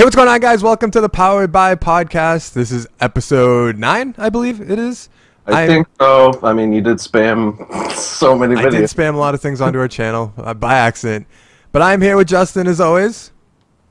Hey, what's going on, guys? Welcome to the Powered by podcast. This is episode 9, I believe it is. I think so. I mean, you did spam so many videos. I did spam a lot of things onto our channel by accident. But I'm here with Justin, as always.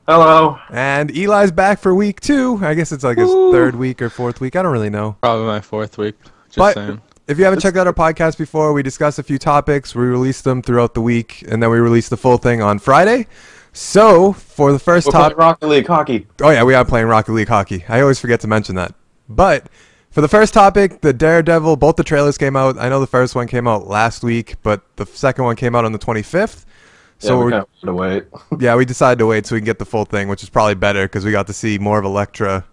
Hello. And Eli's back for week 2. I guess it's like his third week or fourth week. I don't really know. Probably my fourth week. Just saying. If you haven't checked out our podcast before, we discuss a few topics. We release them throughout the week, and then we release the full thing on Friday. So, for the first topic... Rocket League hockey. Oh, yeah, we are playing Rocket League hockey. I always forget to mention that. But, for the first topic, the Daredevil, both the trailers came out. I know the first one came out last week, but the second one came out on the 25th. So yeah, we kind of had to wait. Yeah, we decided to wait so we can get the full thing, which is probably better because we got to see more of Elektra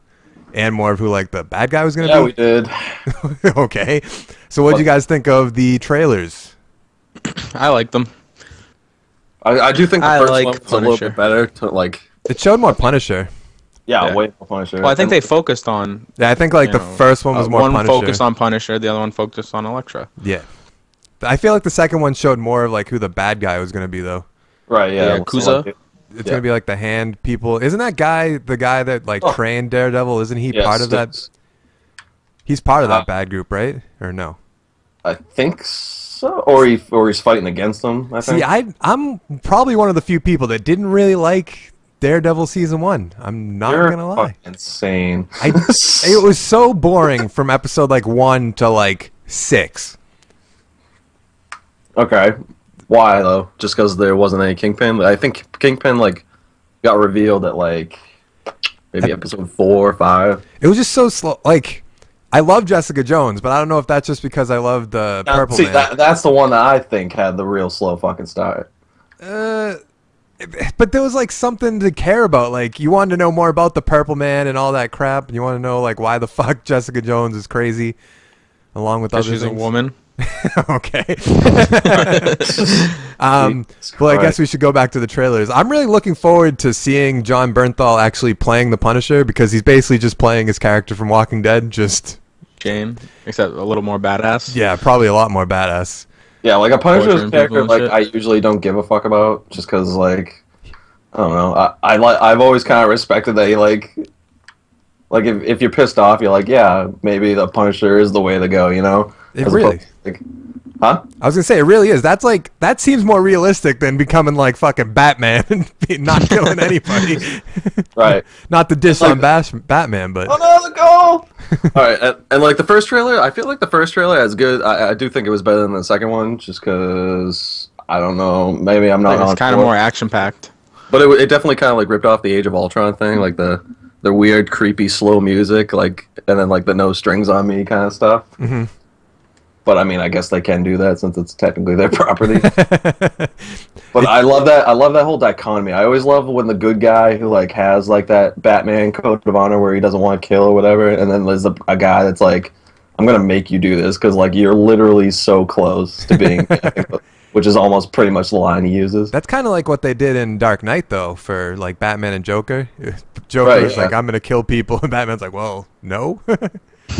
and more of who, like, the bad guy was going to be. Yeah, we did. Okay. So what did you guys think of the trailers? I like them. I do think the first like one was Punisher. a little bit better to, like... It showed more Punisher. Yeah, Yeah. way more Punisher. Well, I think they focused on... Yeah, I think, like, the first one was more one Punisher. One focused on Punisher, the other one focused on Elektra. Yeah. I feel like the second one showed more of, like, who the bad guy was going to be, though. Right, yeah. Yakuza? It's going to be, like, the hand people. Isn't that guy the guy that, like, trained Daredevil? Isn't he part of that? He's part of that bad group, right? Or no? I think so. Or he's fighting against them, I think. See, I'm probably one of the few people that didn't really like Daredevil Season 1. I'm not going to lie. Insane. It was so boring from episode, like, 1 to, like, 6. Okay. Why, though? Just because there wasn't any Kingpin? I think Kingpin, like, got revealed at, like, maybe episode 4 or 5. It was just so slow. Like, I love Jessica Jones, but I don't know if that's just because I love the Purple Man. That's the one that I think had the real slow fucking start. But there was, like, something to care about. Like, you wanted to know more about the Purple Man and all that crap. You want to know, like, why the fuck Jessica Jones is crazy, along with other things. She's a woman. Okay. Well, I guess we should go back to the trailers. I'm really looking forward to seeing John Bernthal actually playing the Punisher, because he's basically just playing his character from Walking Dead, just... Jane, except a little more badass. Yeah, probably a lot more badass. Yeah, like a Punisher's character, like, shit. I usually don't give a fuck about, just because, like, I don't know. I've always kind of respected that he, like if you're pissed off, you're like, yeah, maybe the Punisher is the way to go, you know? It really... Like, huh? I was gonna say, it really is. That's like, that seems more realistic than becoming like fucking Batman and not killing anybody. Right. Not to diss Like, on Batman, but... Oh no, the goal! Alright, and like the first trailer, I feel like the first trailer is good. I do think it was better than the second one, just because, I don't know, maybe I'm not on It's kind of more action-packed. But it definitely kind of like ripped off the Age of Ultron thing, like the weird, creepy, slow music, like, and then like the no strings on me kind of stuff. Mm-hmm. But I mean, I guess they can do that since it's technically their property. But I love that. I love that whole dichotomy. I always love when the good guy who like has like that Batman code of honor where he doesn't want to kill or whatever, and then there's a guy that's like, "I'm gonna make you do this because like you're literally so close to being," which is almost pretty much the line he uses. That's kind of like what they did in Dark Knight, though, for like Batman and Joker. Joker's like, I'm gonna kill people, and Batman's like, well, no.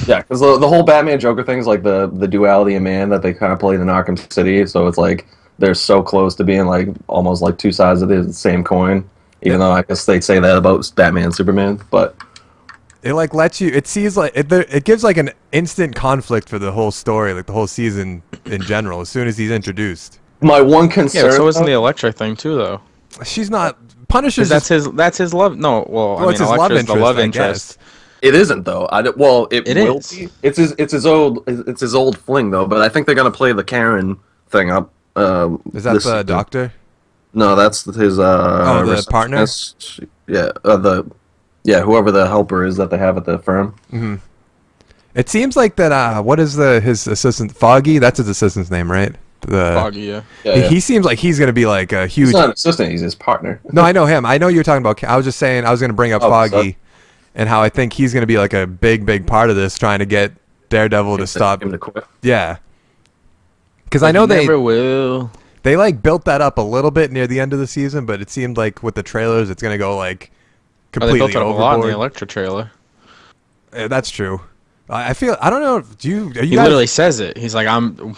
Yeah, because the whole Batman Joker thing is like the duality of man that they kind of played in Arkham City, so it's like they're so close to being like almost like two sides of the same coin, even though I guess they say that about Batman and Superman, but it like lets you, it sees like, it gives like an instant conflict for the whole story, like the whole season in general, as soon as he's introduced. My one concern... Yeah, so isn't the Elektra thing too, though? She's not... Punisher's that's his love... No, well, I mean, it's his love interest, the love interest. It isn't though. It will is. be. It's his old fling though. But I think they're gonna play the Karen thing up. Is that the doctor? No, that's his. The partner. Yeah, whoever the helper is that they have at the firm. Mm-hmm. It seems like that. What is his assistant? Foggy. That's his assistant's name, right? Foggy. Yeah. He seems like he's gonna be like a huge. He's not an assistant. He's his partner. No, I know him. I know you're talking about. I was just saying. I was gonna bring up Foggy. And how I think he's going to be like a big part of this, trying to get Daredevil to stop him to quit. Yeah, because I know never will. They like built that up a little bit near the end of the season, but it seemed like with the trailers, it's going to go like completely they built it up overboard. a lot in the Elektra trailer. That's true. I feel. I don't know. He literally says it. He's like, I'm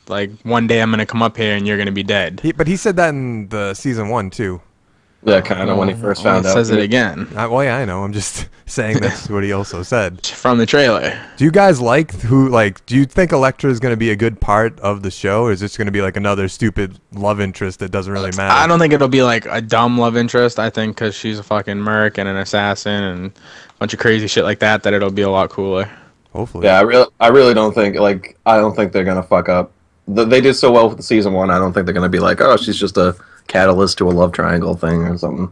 like, one day I'm going to come up here and you're going to be dead. But he said that in the season 1 too. Yeah, kind of when he first found out. Says it again Well, yeah, I know. I'm just saying that's what he also said. from the trailer. Do you guys like do you think Elektra is going to be a good part of the show, or is this going to be like another stupid love interest that doesn't really matter? I don't think it'll be like a dumb love interest. I think because she's a fucking merc and an assassin and a bunch of crazy shit like that, it'll be a lot cooler. Hopefully. Yeah, I really don't think I don't think they're gonna fuck up. They did so well with the season 1. I don't think they're gonna be like, oh, she's just a catalyst to a love triangle thing or something.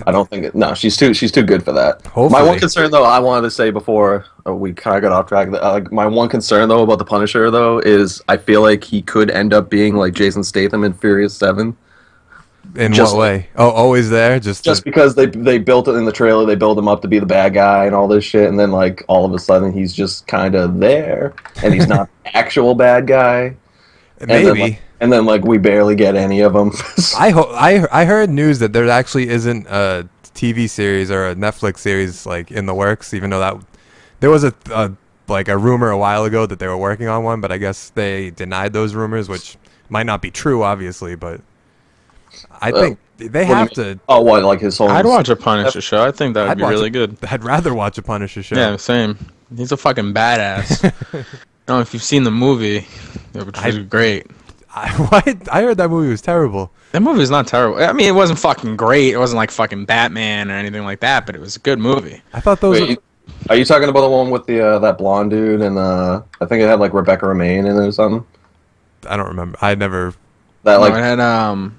I don't think no, she's too good for that. Hopefully. My one concern though, I wanted to say before we kind of got off track. My one concern though about the Punisher though is I feel like he could end up being like Jason Statham in Furious 7. In what way? Oh, always there? Just because they built it in the trailer, they build him up to be the bad guy and all this shit, and then like all of a sudden he's just kind of there, and he's not the actual bad guy. Maybe. And then like we barely get any of them. I heard news that there actually isn't a TV series or a Netflix series like in the works, even though that there was a rumor a while ago that they were working on one, but I guess they denied those rumors, which might not be true, obviously, but I think they have to. Oh, what, like his whole... I'd watch a Punisher show. I think that would be really good. I'd rather watch a Punisher show. Yeah, same. He's a fucking badass. I don't know if you've seen the movie, which was great. I heard that movie was terrible. That movie is not terrible. I mean, it wasn't fucking great. It wasn't like fucking Batman or anything like that, but it was a good movie. I thought those... Are you talking about the one with the that blonde dude and I think it had like Rebecca Romijn in it or something? I don't remember. I never... That like... No,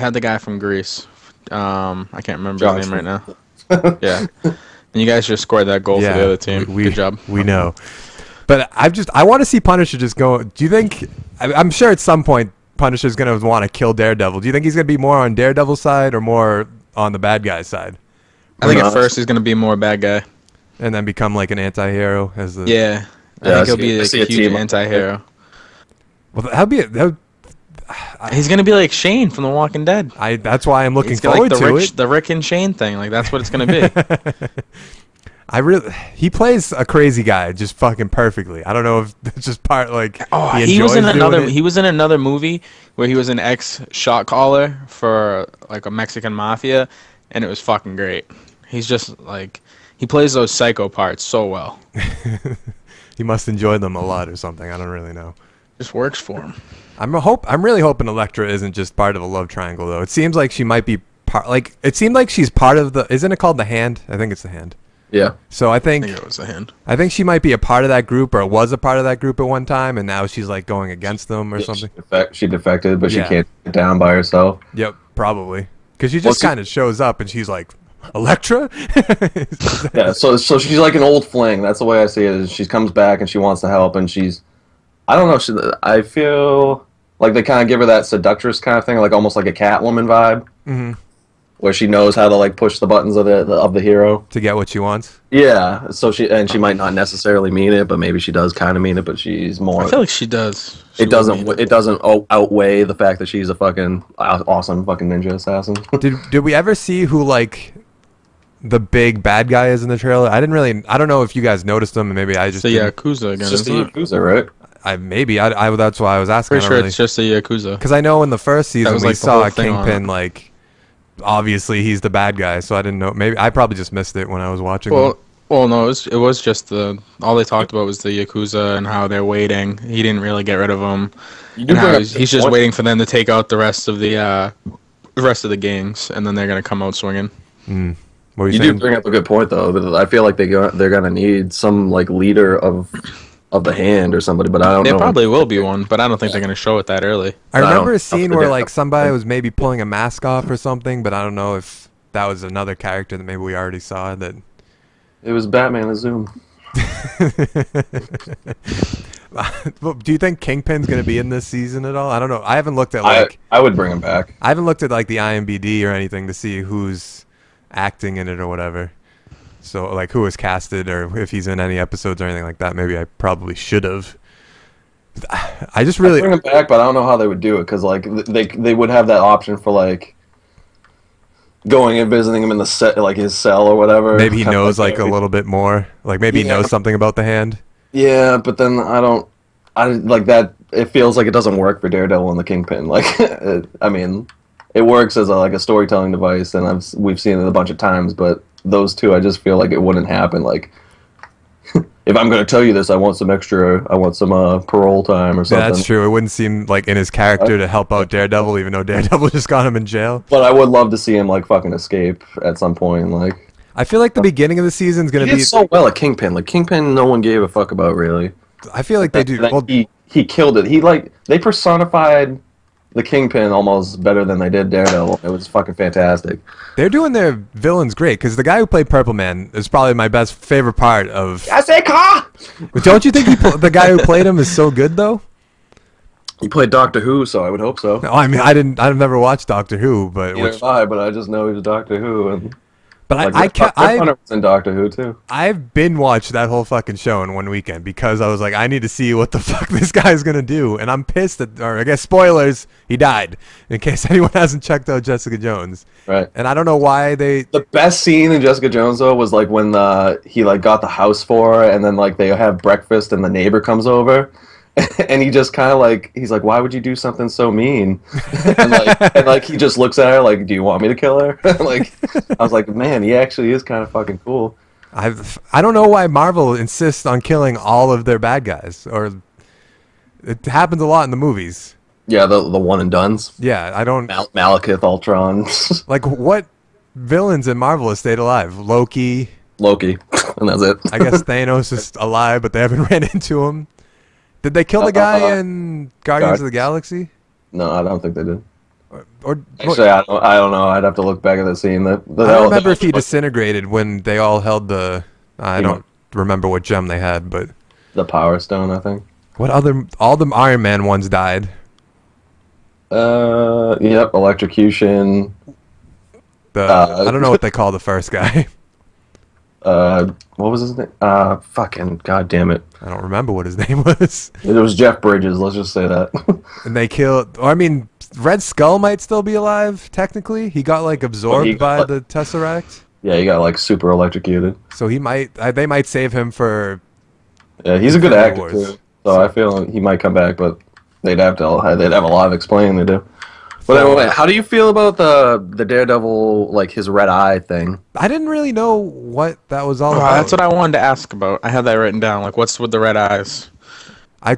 it had the guy from Greece. I can't remember his name right now. Yeah. And you guys just scored that goal for the other team. Good job. We know. But I want to see Punisher just go... Do you think... I'm sure at some point Punisher's going to want to kill Daredevil. Do you think he's going to be more on Daredevil's side or more on the bad guy's side? I think at first he's going to be more bad guy. And then become like an anti-hero as the... Yeah. I think he'll be like a huge anti-hero. Well, he's gonna be like Shane from The Walking Dead. That's why I'm looking forward to it. The Rick and Shane thing, like that's what it's gonna be. He plays a crazy guy just fucking perfectly. I don't know if it's just part like he was in another movie where he was an ex-shot caller for like a Mexican mafia, and it was fucking great. He's just like he plays those psycho parts so well. He must enjoy them a lot or something. I don't really know. Just works for him. I'm really hoping Elektra isn't just part of a love triangle though. It seems like she might be part. Like it seemed like she's part of the. Isn't it called the Hand? I think it's the Hand. Yeah. So I think it was the Hand. I think she might be a part of that group or was a part of that group at one time, and now she's like going against them or something. She defected, but she can't get down by herself. Yep, probably because she just kind of shows up and she's like, Elektra. Yeah. So she's like an old fling. That's the way I see it. Is she comes back and she wants to help, and she's. I don't know. I feel like they kind of give her that seductress kind of thing, like almost like a Catwoman vibe, where she knows how to like push the buttons of the hero to get what she wants. Yeah. So she might not necessarily mean it, but maybe she does kind of mean it. But she's more. I feel like she does. It doesn't outweigh the fact that she's a fucking awesome fucking ninja assassin. Did we ever see who like the big bad guy is in the trailer? I don't know if you guys noticed them, and maybe I just. The Yakuza again. It's just the Yakuza, right? That's why I was asking. Pretty sure it's just the Yakuza. Because I know in the first season we saw a Kingpin, like obviously he's the bad guy, so I didn't know. Maybe I probably just missed it when I was watching. Well, no, it was just all they talked about was the Yakuza and how they're waiting. He didn't really get rid of them. And how he's just waiting for them to take out the rest of the gangs, and then they're gonna come out swinging. What are you do bring up a good point though. But I feel like they're gonna need some like leader of the Hand or somebody, but I don't know. There probably will be one, but I don't think they're going to show it that early. I remember a scene where like somebody was maybe pulling a mask off or something, but I don't know if that was another character that maybe we already saw. That it was Batman the Zoom. Do you think Kingpin's going to be in this season at all? I don't know. I haven't looked at I would bring him back. I haven't looked at like the IMDb or anything to see who's acting in it or whatever. So, like, who was casted or if he's in any episodes or anything like that. Maybe I probably should have. I just really... I'd bring him back, but I don't know how they would do it. Because, like, they would have that option for, like, going and visiting him in the set, like, his cell or whatever. Maybe he knows, like, a little bit more. Like, maybe he knows something about the Hand. Yeah, but then like that... It feels like it doesn't work for Daredevil and the Kingpin. Like, I mean... it works as a storytelling device, and we've seen it a bunch of times. But those two, I just feel like it wouldn't happen. Like, if I'm going to tell you this, I want some parole time or something. Yeah, that's true. It wouldn't seem like in his character to help out Daredevil, even though Daredevil just got him in jail. But I would love to see him like fucking escape at some point. Like, I feel like the beginning of the season is going to be so well at Kingpin. Like Kingpin, no one gave a fuck about really. I feel like they do. Well, he killed it. They personified the Kingpin almost better than they did Daredevil. It was fucking fantastic. They're doing their villains great, because the guy who played Purple Man is probably my favorite part of... I say car! Don't you think the guy who played him is so good, though? He played Doctor Who, so I would hope so. Oh, I mean, I've never watched Doctor Who, but... but I just know he was Doctor Who, and... But like, I was in Doctor Who too. I've been watched that whole fucking show in one weekend because I was like, I need to see what the fuck this guy's gonna do, and I'm pissed that, or I guess spoilers, he died. In case anyone hasn't checked out Jessica Jones, right? And I don't know why they. The best scene in Jessica Jones though was like when he like got the house for her, and then like they have breakfast, and the neighbor comes over. And he just kind of like, he's like, why would you do something so mean? and he just looks at her like, do you want me to kill her? Like, I was like, man, he actually is kind of fucking cool. I don't know why Marvel insists on killing all of their bad guys, or it happens a lot in the movies. Yeah, the one and dones. Yeah, I don't. Malekith, Ultron. Like, what villains in Marvel have stayed alive? Loki, and that's it. I guess Thanos is alive, but they haven't ran into him. Did they kill the guy in Guardians of the Galaxy? No, I don't think they did. Or actually, I don't know. I'd have to look back at the scene. I don't remember if he disintegrated when they all held the. I don't remember what gem they had, but the Power Stone, I think. What other? All the Iron Man ones died. Yep, electrocution. I don't know what they call the first guy. What was his name? Fucking goddamn it! I don't remember what his name was. It was Jeff Bridges. Let's just say that. And they killed. I mean, Red Skull might still be alive technically. He got like absorbed by the Tesseract. Yeah, he got like super electrocuted. So he might. They might save him for. Yeah, he's a good actor too. So I feel he might come back, but they'd have a lot of explaining to do. But anyway, how do you feel about the Daredevil, like his red eye thing? I didn't really know what that was all about. That's what I wanted to ask about. I had that written down. Like, what's with the red eyes? I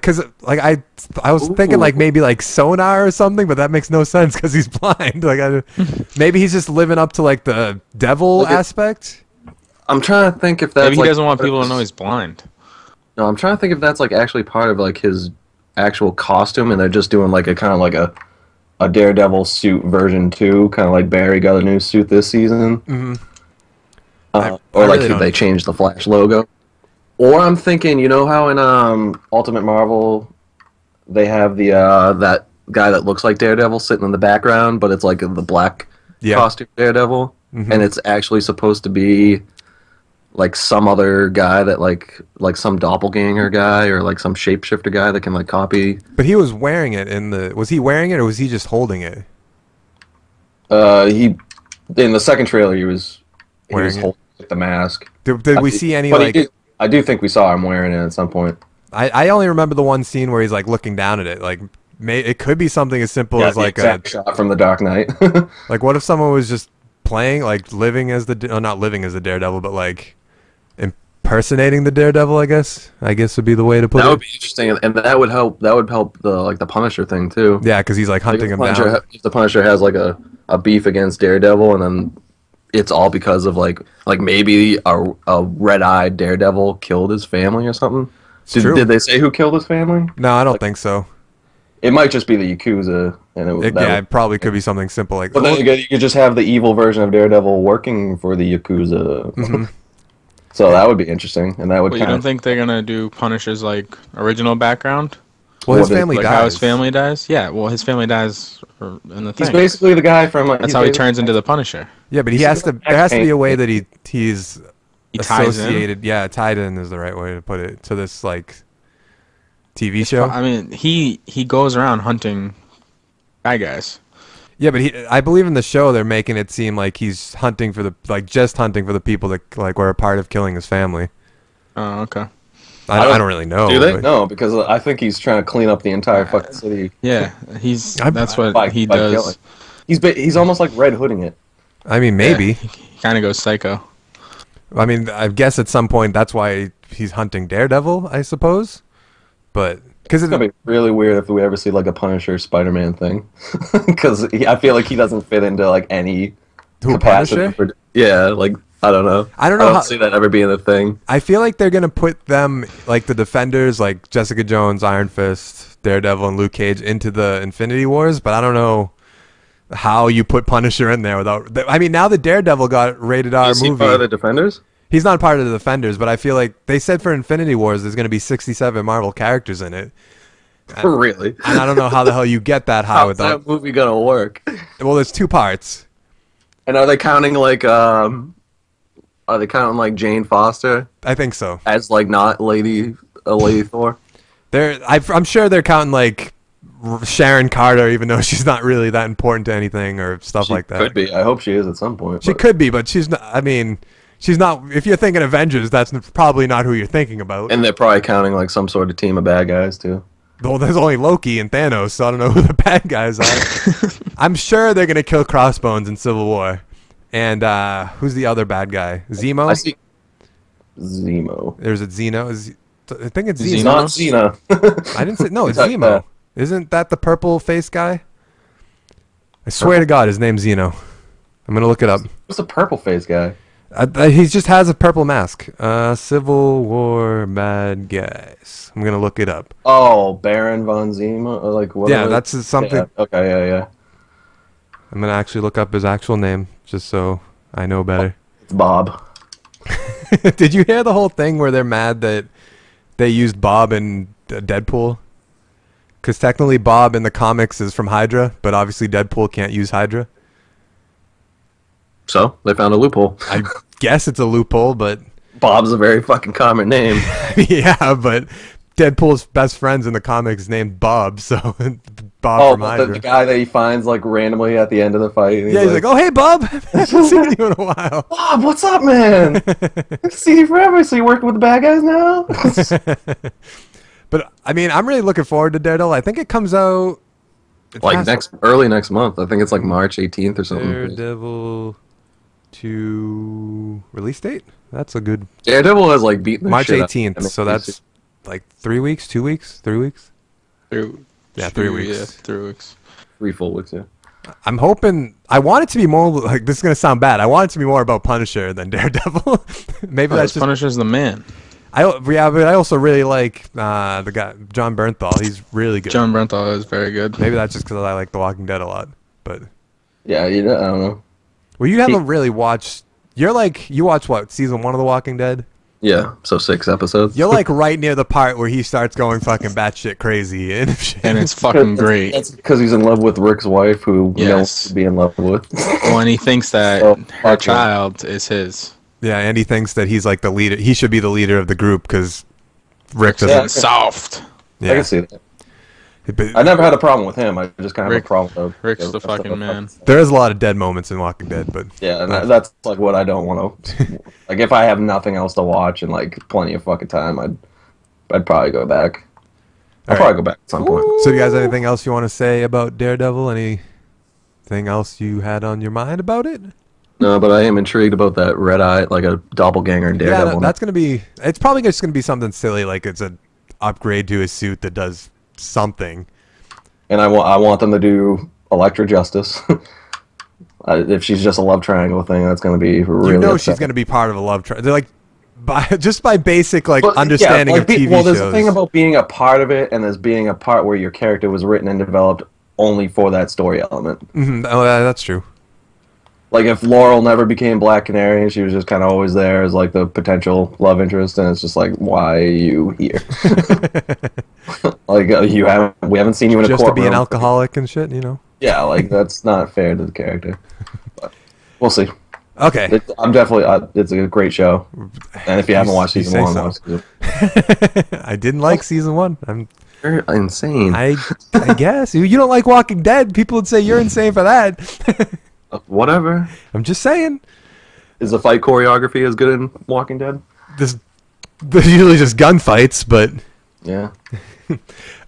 was thinking like maybe like sonar or something, but that makes no sense because he's blind. Like, maybe he's just living up to like the devil aspect. I'm trying to think if that's maybe he doesn't want people to know he's blind. No, I'm trying to think if that's like actually part of like his actual costume, and they're just doing like a kind of like a Daredevil suit version 2, kind of like Barry got a new suit this season. Mm-hmm. Or like they changed the Flash logo. Or I'm thinking, you know how in Ultimate Marvel they have the that guy that looks like Daredevil sitting in the background, but it's like the black costume Daredevil, and it's actually supposed to be like some other guy that like some doppelganger guy or like some shapeshifter guy that can like copy. But he was wearing it was he wearing it or was he just holding it? He in the second trailer he was holding the mask. Did we see any I do think we saw him wearing it at some point. I only remember the one scene where he's like looking down at it. Like it could be something as simple as like a shot from the Dark Knight. Like what if someone was just playing like living as not living as the Daredevil, but like impersonating the Daredevil, I guess would be the way to put it. That would be interesting, and that would help the Punisher thing too. Yeah, because he's like hunting him down. If the Punisher has like a beef against Daredevil, and then it's all because of like maybe a red-eyed Daredevil killed his family or something. Did they say who killed his family? No, I don't think so. It might just be the Yakuza, and it probably could be something simple like. But then you could just have the evil version of Daredevil working for the Yakuza. Mm-hmm. So that would be interesting, and that would. You don't think they're gonna do Punisher's like original background? Well, his family dies. How his family dies? Yeah. Well, his family dies in the thing. He's basically the guy from. That's how he turns into the Punisher. Yeah, but he has to. There has to be a way that he's associated. In? Yeah, tied in is the right way to put it to this like TV show. I mean, he goes around hunting bad guys. Yeah, but I believe in the show they're making it seem like he's hunting for just hunting for the people that like were a part of killing his family. Oh, okay. I don't really know. Do they? No, because I think he's trying to clean up the entire fucking city. Yeah, that's what he does. He's almost like Red Hooding it. I mean, maybe. Yeah, he kind of goes psycho. I mean, I guess at some point that's why he's hunting Daredevil, I suppose. But because It's gonna be really weird if we ever see like a Punisher Spider-Man thing, because I feel like he doesn't fit into like any capacity. Punisher? Yeah, like I don't know. I don't know I don't how- see that ever being a thing. I feel like they're gonna put them like the Defenders, like Jessica Jones, Iron Fist, Daredevil, and Luke Cage into the Infinity Wars. But I don't know how you put Punisher in there without. I mean, now the Daredevil got rated R Is he movie. part of the Defenders? He's not part of the Defenders, but I feel like they said for Infinity Wars there's going to be 67 Marvel characters in it. Really? And I don't know how the hell you get that high How's without. that movie gonna work? Well, there's two parts. And are they counting like Jane Foster I think so. as like not Lady Thor? I'm sure they're counting like Sharon Carter, even though she's not really that important to anything or stuff She like that. could be. I hope she is at some point. She but- could be, but she's not. I mean, she's not. If you're thinking Avengers, that's probably not who you're thinking about. And they're probably counting like some sort of team of bad guys too. Well, there's only Loki and Thanos, so I don't know who the bad guys are. I'm sure they're gonna kill Crossbones in Civil War. And who's the other bad guy? Zemo? I see Zemo. There's a Zeno. I think it's He's Zemo. not Xena. I didn't say no. It's Like Zemo. that. Isn't that the purple face guy? I swear to God, his name's Zeno. I'm gonna look it up. What's the purple face guy? He just has a purple mask. Civil War bad guys. I'm gonna look it up. Oh, Baron von Zemo. Or like what? Yeah, that's something. Yeah. Okay, yeah. I'm gonna actually look up his actual name just so I know better. It's Bob. Did you hear the whole thing where they're mad that they used Bob in Deadpool? Because technically Bob in the comics is from Hydra, but obviously Deadpool can't use Hydra. So they found a loophole. I guess it's a loophole, but Bob's a very fucking common name. yeah, but Deadpool's best friend's in the comics named Bob, so Bob Oh, from but Hydra. the guy that he finds like randomly at the end of the fight. and Yeah, he's like, "Oh, hey, Bob, haven't seen you in a while." Bob, what's up, man? I've seen you forever. So you working with the bad guys now? But I mean, I'm really looking forward to Daredevil. I think it comes out it like has- early next month. I think it's like March 18th or something. Daredevil 2 release date. That's a good Daredevil has like beaten the March shit out of 18th. him. So that's like 3 weeks, 2 weeks, 3 weeks. Yeah, 3 weeks. Yeah, 3 weeks. 3 full weeks. Yeah. I'm hoping. I want it to be more like this is gonna sound bad. I want it to be more about Punisher than Daredevil. Maybe that's just. Punisher's the man. Yeah, but I also really like the guy John Bernthal. He's really good. John Bernthal is very good. Maybe that's just because I like The Walking Dead a lot. But Yeah, I don't know. well, you haven't really watched. You're like you watch what season 1 of The Walking Dead? Yeah, so 6 episodes. You're like right near the part where he starts going fucking batshit crazy and And it's fucking great. That's because he's in love with Rick's wife, who no one Yes. should be in love with. When he thinks that Oh, her fucking- child is his. yeah, and he thinks that he's like the leader. He should be the leader of the group because Rick Yeah. doesn't. Soft. I Yeah, can see that. But I never had a problem with him. I just kind of have Rick- a problem with Rick's the fucking man. there is a lot of dead moments in Walking Dead, but Yeah, and that's like what I don't want to. Like, if I have nothing else to watch and like plenty of fucking time, I'd probably go back. I'll All probably right. go back at some point. So, you guys, anything else you want to say about Daredevil? Anything else you had on your mind about it? No, but I am intrigued about that red eye, like a doppelganger Daredevil. Yeah, that's gonna be. It's probably just gonna be something silly, like it's an upgrade to his suit that does something. And I want them to do Electra justice. If she's just a love triangle thing, that's going to be really. You know upsetting. she's gonna be part of a love triangle. They're like, just by basic like But, yeah, understanding like, of TV well, there's shows. a thing about being a part of it, and there's being a part where your character was written and developed only for that story element. Mhm, oh, that's true. Like if Laurel never became Black Canary and she was just kind of always there as like the potential love interest, and it's just like, why are you here? Like we haven't seen you in a Just to courtroom. be an alcoholic and shit, you know. Yeah, like that's not fair to the character. But we'll see. Okay. I'm definitely. It's a great show, and if you haven't watched You season say 1, so. watch season. I didn't like season 1. You're insane. I guess you don't like Walking Dead. People would say you're insane for that. Whatever. I'm just saying. Is the fight choreography as good in Walking Dead? There's usually just gunfights, but Yeah.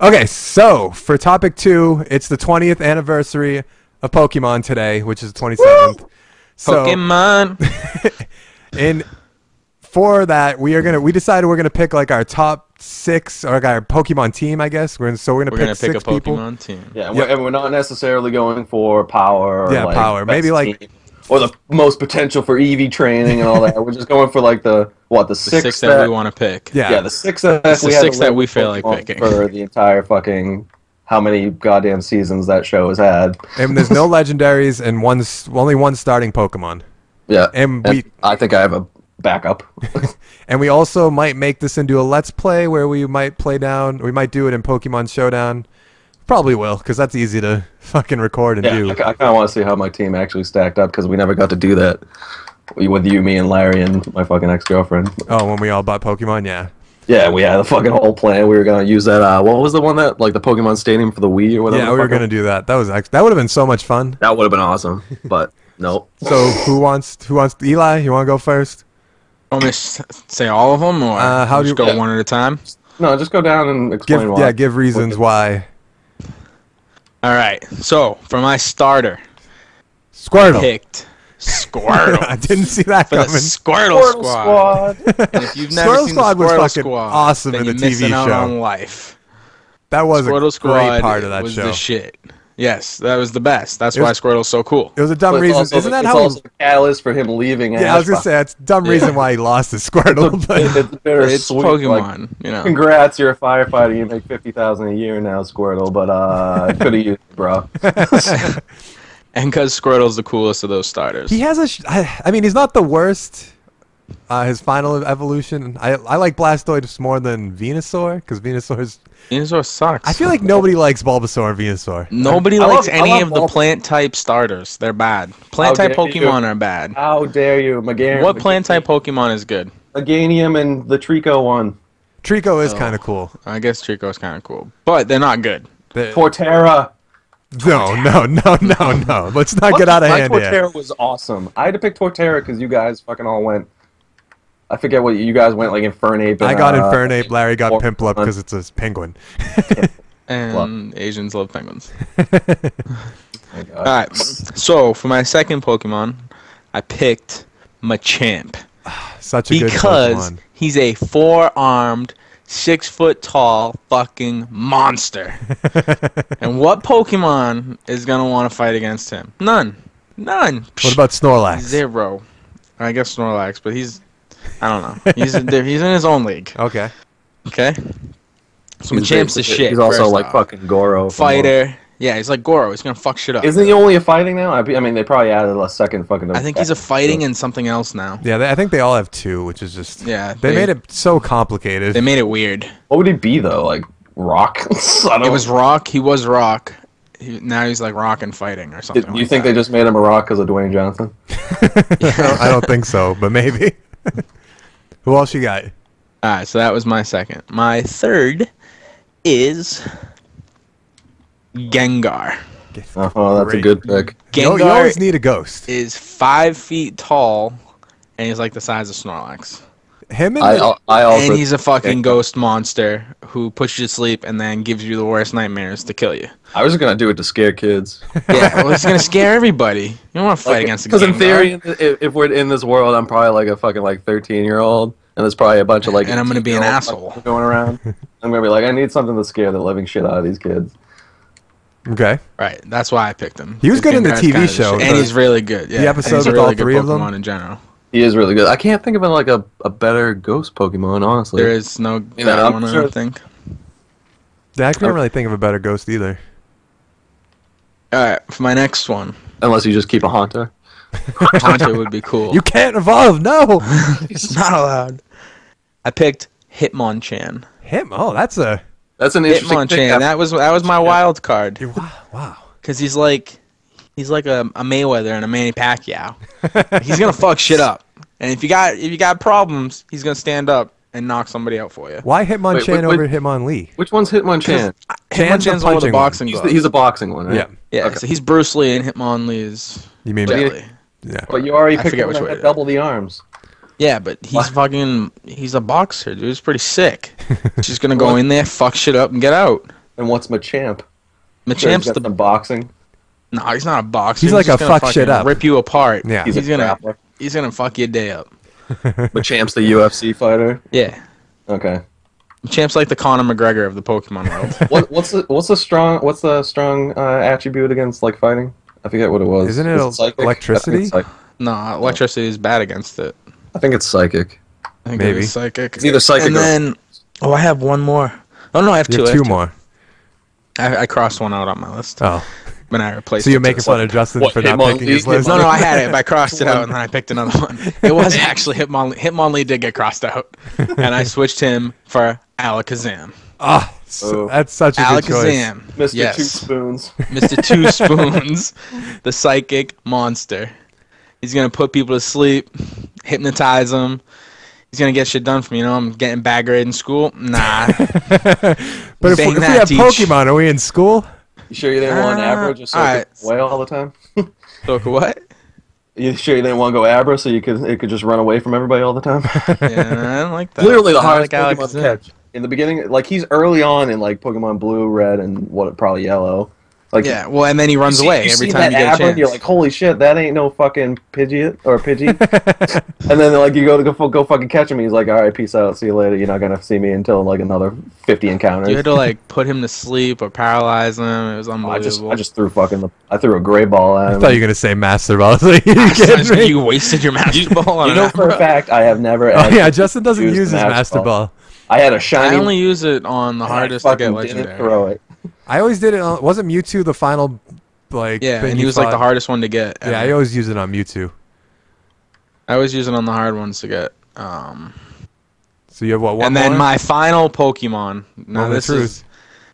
okay. So for topic 2, it's the 20th anniversary of Pokemon today, which is the 27th. So, Pokemon. and for that, we decided we're gonna pick like our top 6 or like our Pokemon team, I guess. We're gonna pick a 6 people. Pokemon team. Yeah, and we're not necessarily going for power. Or like power. Maybe like team, or the most potential for EV training and all that. We're just going for like the six that we want to pick. Yeah, the 6 that it's we the had 6 to that we live feel like Pokemon picking for the entire fucking how many goddamn seasons that show has had. And there's no legendaries and only one starting Pokemon. Yeah, and I think I have a backup. And we also might make this into a Let's Play where we might play down. We might do it in Pokemon Showdown. Probably will, because that's easy to fucking record and do. I kind of want to see how my team actually stacked up, because we never got to do that with you, me, and Larry, and my fucking ex-girlfriend. Oh, when we all bought Pokemon, yeah. Yeah, we had a fucking whole plan. We were going to use that, what was the one that, like the Pokemon Stadium for the Wii or whatever? Yeah, we were going to do that. That would have been so much fun. That would have been awesome, but nope. So who wants Eli, you want to go first? Want me to say all of them, or how do you go one at a time? No, just go down and explain why. Yeah, give reasons why. All right. So for my starter, Squirtle. I picked Squirtle. I didn't see that for coming. the Squirtle Squad. And if you've never Squirtle seen Squad the was Squirtle fucking Squad, awesome then in the you're missing TV out show. on life. That was Squirtle a Squad great part of that was show. the shit. Yes, that was the best. That's why Squirtle's so cool. It was a dumb reason. Also, Isn't that it's how? Also a catalyst for him leaving. Yeah, I was gonna say it's a dumb reason why he lost his Squirtle. But it's Pokemon, like, you know. Congrats, you're a firefighter. You make $50,000 a year now, Squirtle. But could have used it, bro. And because Squirtle's the coolest of those starters. He has I mean, he's not the worst. His final evolution. I like Blastoise more than Venusaur because Venusaur sucks. I feel like nobody likes Bulbasaur and Venusaur. Nobody likes any of the plant type starters. They're bad. Plant type Pokemon are bad. How dare you, What plant type Pokemon is good? Meganium and the Trico one. Trico is kind of cool. I guess Trico is kind of cool, but they're not good. Torterra. No. Let's not get out of hand here. Torterra was awesome. I had to pick Torterra because you guys fucking all went. I forget what you guys went, like Infernape. And, I got Infernape. Larry got Piplup because it's a penguin. And Asians love penguins. Alright, so for my second Pokemon, I picked Machamp. Such a good Because Pokemon. he's a 4-armed, 6-foot-tall fucking monster. And what Pokemon is going to want to fight against him? None. What about Snorlax? 0. I guess Snorlax, but I don't know. He's in his own league. Okay. So Machamp's the shit. He's also like off. fucking Goro. Fighter. Yeah, he's like Goro. He's gonna fuck shit up. Isn't he only a fighting now? I mean, they probably added a second fucking. I think he's a fighting and something else now. Yeah, I think they all have 2, which is just. Yeah. They made it so complicated. They made it weird. What would he be though? Like Rock? It was Rock. He was Rock. Now he's like Rock and fighting or something. Do you think they just made him a Rock because of Dwayne Johnson? I don't think so, but maybe. Who else you got? Alright, so that was my second. My third is Gengar. Oh, that's a good pick. Gengar you always need a ghost. is 5 feet tall, and he's like the size of Snorlax. Him and I also. And he's a fucking ghost monster who puts you to sleep and then gives you the worst nightmares to kill you. I was just gonna do it to scare kids. Yeah, well, it's gonna scare everybody. You don't want to fight against a Gengar. Because in theory, if we're in this world, I'm probably like a fucking like 13-year-old, and there's probably a bunch of like. And I'm gonna be an asshole going around. I'm gonna be like, I need something to scare the living shit out of these kids. Okay. Right, that's why I picked him. He was good in the Gengar's TV kinda show. and he's really good. Yeah, The episodes with all 3 of them? Pokemon in general. He is really good. I can't think of like a better ghost Pokemon, honestly. There is no You better know, I'm one, I sure- don't think. Yeah, I can't really think of a better ghost either. Alright, for my next one, Unless you just keep a Haunter. Haunter would be cool. You can't evolve, no! It's not allowed. I picked Hitmonchan. Oh, that's an interesting pick. Hitmonchan. That was my wild card. Wow. Because he's like a Mayweather and a Manny Pacquiao. He's gonna fuck shit up. And if you got problems, he's gonna stand up and knock somebody out for you. Why Hitmonchan wait. over Hitmonlee? Which one's Hitmonchan? Hitmonchan's one with the boxing gloves. He's a boxing one, right? Yeah. Yeah, Okay. so he's Bruce Lee and Hitmonlee is You mean Jelly. Yeah. But you already I picked forget one which that way had it is. double the arms. Yeah, but he's a boxer, dude. He's pretty sick. He's just gonna go What? in there, fuck shit up, and get out. And what's Machamp? Machamp's Got the some boxing. No, he's not a boxer. He's like just a gonna fuck shit fucking up. rip you apart. Yeah. He's gonna fuck your day up. Machamp's the UFC fighter. Yeah. Okay. Champ's like the Conor McGregor of the Pokemon world. What's the strong attribute against like fighting? I forget what it was. Isn't it Is psychic? electricity? No, electricity is bad against it. I think it's psychic. I think Maybe. it is psychic. It's either psychic and or... then, I have one more. Oh no, I have You two. have two more. I crossed one out on my list. Oh. When I replaced So you're it making to- fun of Justin for not picking his list? No, I had it, but I crossed it out, and then I picked another one. It was actually Hitmonlee. Hitmonlee did get crossed out, and I switched him for Alakazam. Ah, that's such a good choice. Alakazam. Mr. Yes. Two Spoons. Mr. Two Spoons, the psychic monster. He's going to put people to sleep, hypnotize them. He's going to get shit done for me. You know, I'm getting bad grade in school. Nah. But if we Bang have that, Pokemon, are we in school? You sure you didn't want Abra just so it could away all the time? So what? You sure you didn't want to go Abra so it could just run away from everybody all the time? Yeah, I don't like that. Literally the I hardest like Pokemon to Alakazam. catch. In the beginning, like he's early on in like Pokemon Blue, Red, and probably Yellow. Like Yeah, well, and then he runs away every time you get a Abra, chance. you're like, holy shit, that ain't no fucking Pidgeot or Pidgey. And then like you go fucking catch him. He's like, all right, peace out, see you later. You're not gonna see me until like another 50 encounters. You had to like put him to sleep or paralyze him. It was unbelievable. I just threw I threw a gray ball at him. I thought you were going to say Master Ball. So You wasted your Master Ball on You know an for a Abra? fact I have never. Oh yeah, Justin doesn't used use the his Master Ball. I had a shiny. I only use it on the and I hardest to get fucking legendary. didn't throw it. I always did it on... Wasn't Mewtwo the final, like... Yeah, thing and you he was like the fought? hardest one to get. Yeah, I ever. always use it on Mewtwo. I always use it on the hard ones to get. So you have what, one And then more? my final Pokemon. Now Moment of this is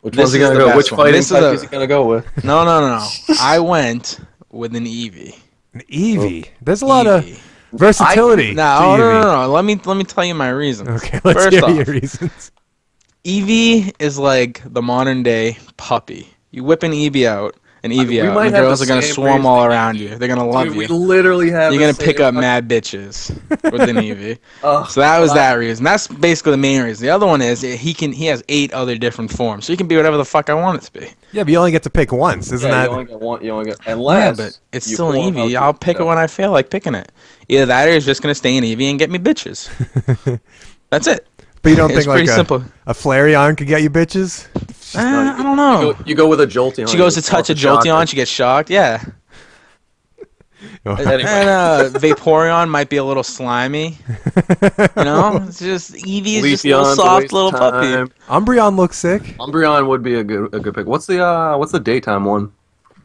Which This one's he is gonna the go? best Which one. fighting This is type a- is he gonna go with? no. I went with an Eevee. An Eevee. There's a lot of Eevee. versatility. No, to Eevee. no. Let me tell you my reasons. Okay, let's First hear off, your reasons. Eevee is like the modern day puppy. You whip an Eevee out, and We the might have girls the are gonna same swarm all reasoning. around you. They're gonna love Dude, we you. literally have. You're the gonna pick same up fucking- mad bitches with an Eevee. Ugh, So that was but that reason. That's basically the main reason. The other one is he has 8 other different forms, so he can be whatever the fuck I want it to be. Yeah, but you only get to pick once, isn't Yeah, that... you only get one. You only get Yeah, unless. but it's you still an form Eevee. out I'll the- pick it when I feel like picking it. Either that or it's just gonna stay in Eevee and get me bitches. That's it. But you don't It's think like pretty simple. a Flareon could get you bitches? I don't know. You go with a Jolteon. She goes to touch a Jolteon, she gets shocked. Yeah. Anyway. And Vaporeon might be a little slimy. You know, it's just Eevee is just a little Leafeon's a soft waste little of puppy. time. Umbreon looks sick. Umbreon would be a good pick. What's the daytime one?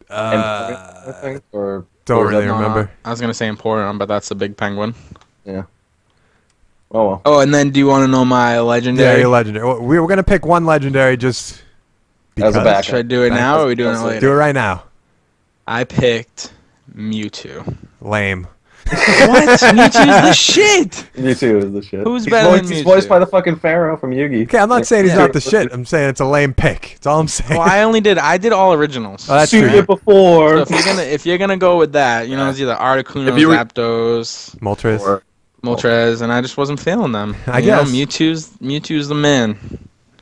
I think or Don't or is really that- remember. I was gonna say Empoleon, but that's the big penguin. Yeah. Oh well. Oh, and then do you want to know my Yeah, legendary? you're legendary. Well, we were gonna pick one legendary just because. As a backup. Should I do it now, or are we doing it later? Do it right now. I picked Mewtwo. Lame. What? Mewtwo's the shit. Mewtwo is the shit. Who's he's better voiced, than He's voiced Mewtwo? by the fucking Pharaoh from Yugi. Okay, I'm not saying he's Yeah. not the shit. I'm saying it's a lame pick. That's all I'm saying. Well, I did all originals. Oh, that's Seen true. it before. So if you're gonna go with that, you know, it's either Articuno, If you were- Zapdos, Moltres. Or- Moltres, and I just wasn't feeling them. I You know, guess. Mewtwo's the man.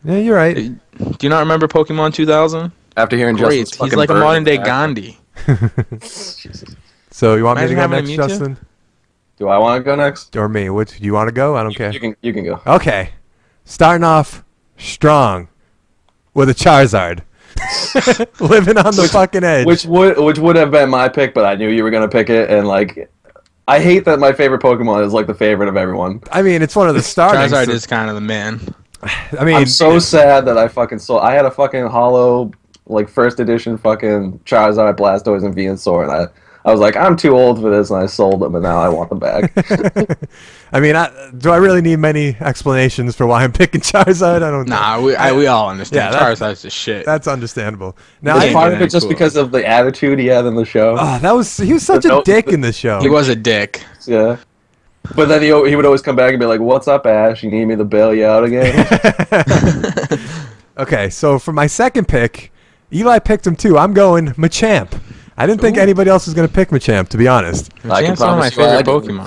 Yeah, you're right. Do you not remember Pokemon 2000? After hearing Great. Justin's He's fucking like a burn modern day back. Gandhi. Jesus. So you want me to Imagine go having a next, Mewtwo? Justin, Do I want to go next? or me? Which do you want to go? I don't care. You can go. Okay, starting off strong with a Charizard, living on the fucking edge. Which would have been my pick, but I knew you were gonna pick it, and like, I hate that my favorite Pokemon is like the favorite of everyone. I mean, it's one of the starting. Charizard is kind of the man. I mean, I'm so sad that I fucking sold. I had a fucking hollow, like first edition fucking Charizard, Blastoise, and Venusaur, and I was like, I'm too old for this, and I sold them, and now I want them back. I mean, do I really need many explanations for why I'm picking Charizard? I don't. Nah, we all understand. Yeah, Charizard's just shit. That's understandable. Now, Is ain't part getting of it any just cooler. because of the attitude he had in the show? he was such a No, dick in the show. He was a dick. Yeah. But then he would always come back and be like, "What's up, Ash? You need me to bail you out again?" Okay, so for my second pick, Eli picked him too. I'm going Machamp. I didn't think anybody else was going to pick Machamp, to be honest. I can Champ's one of my promise you I favorite didn't.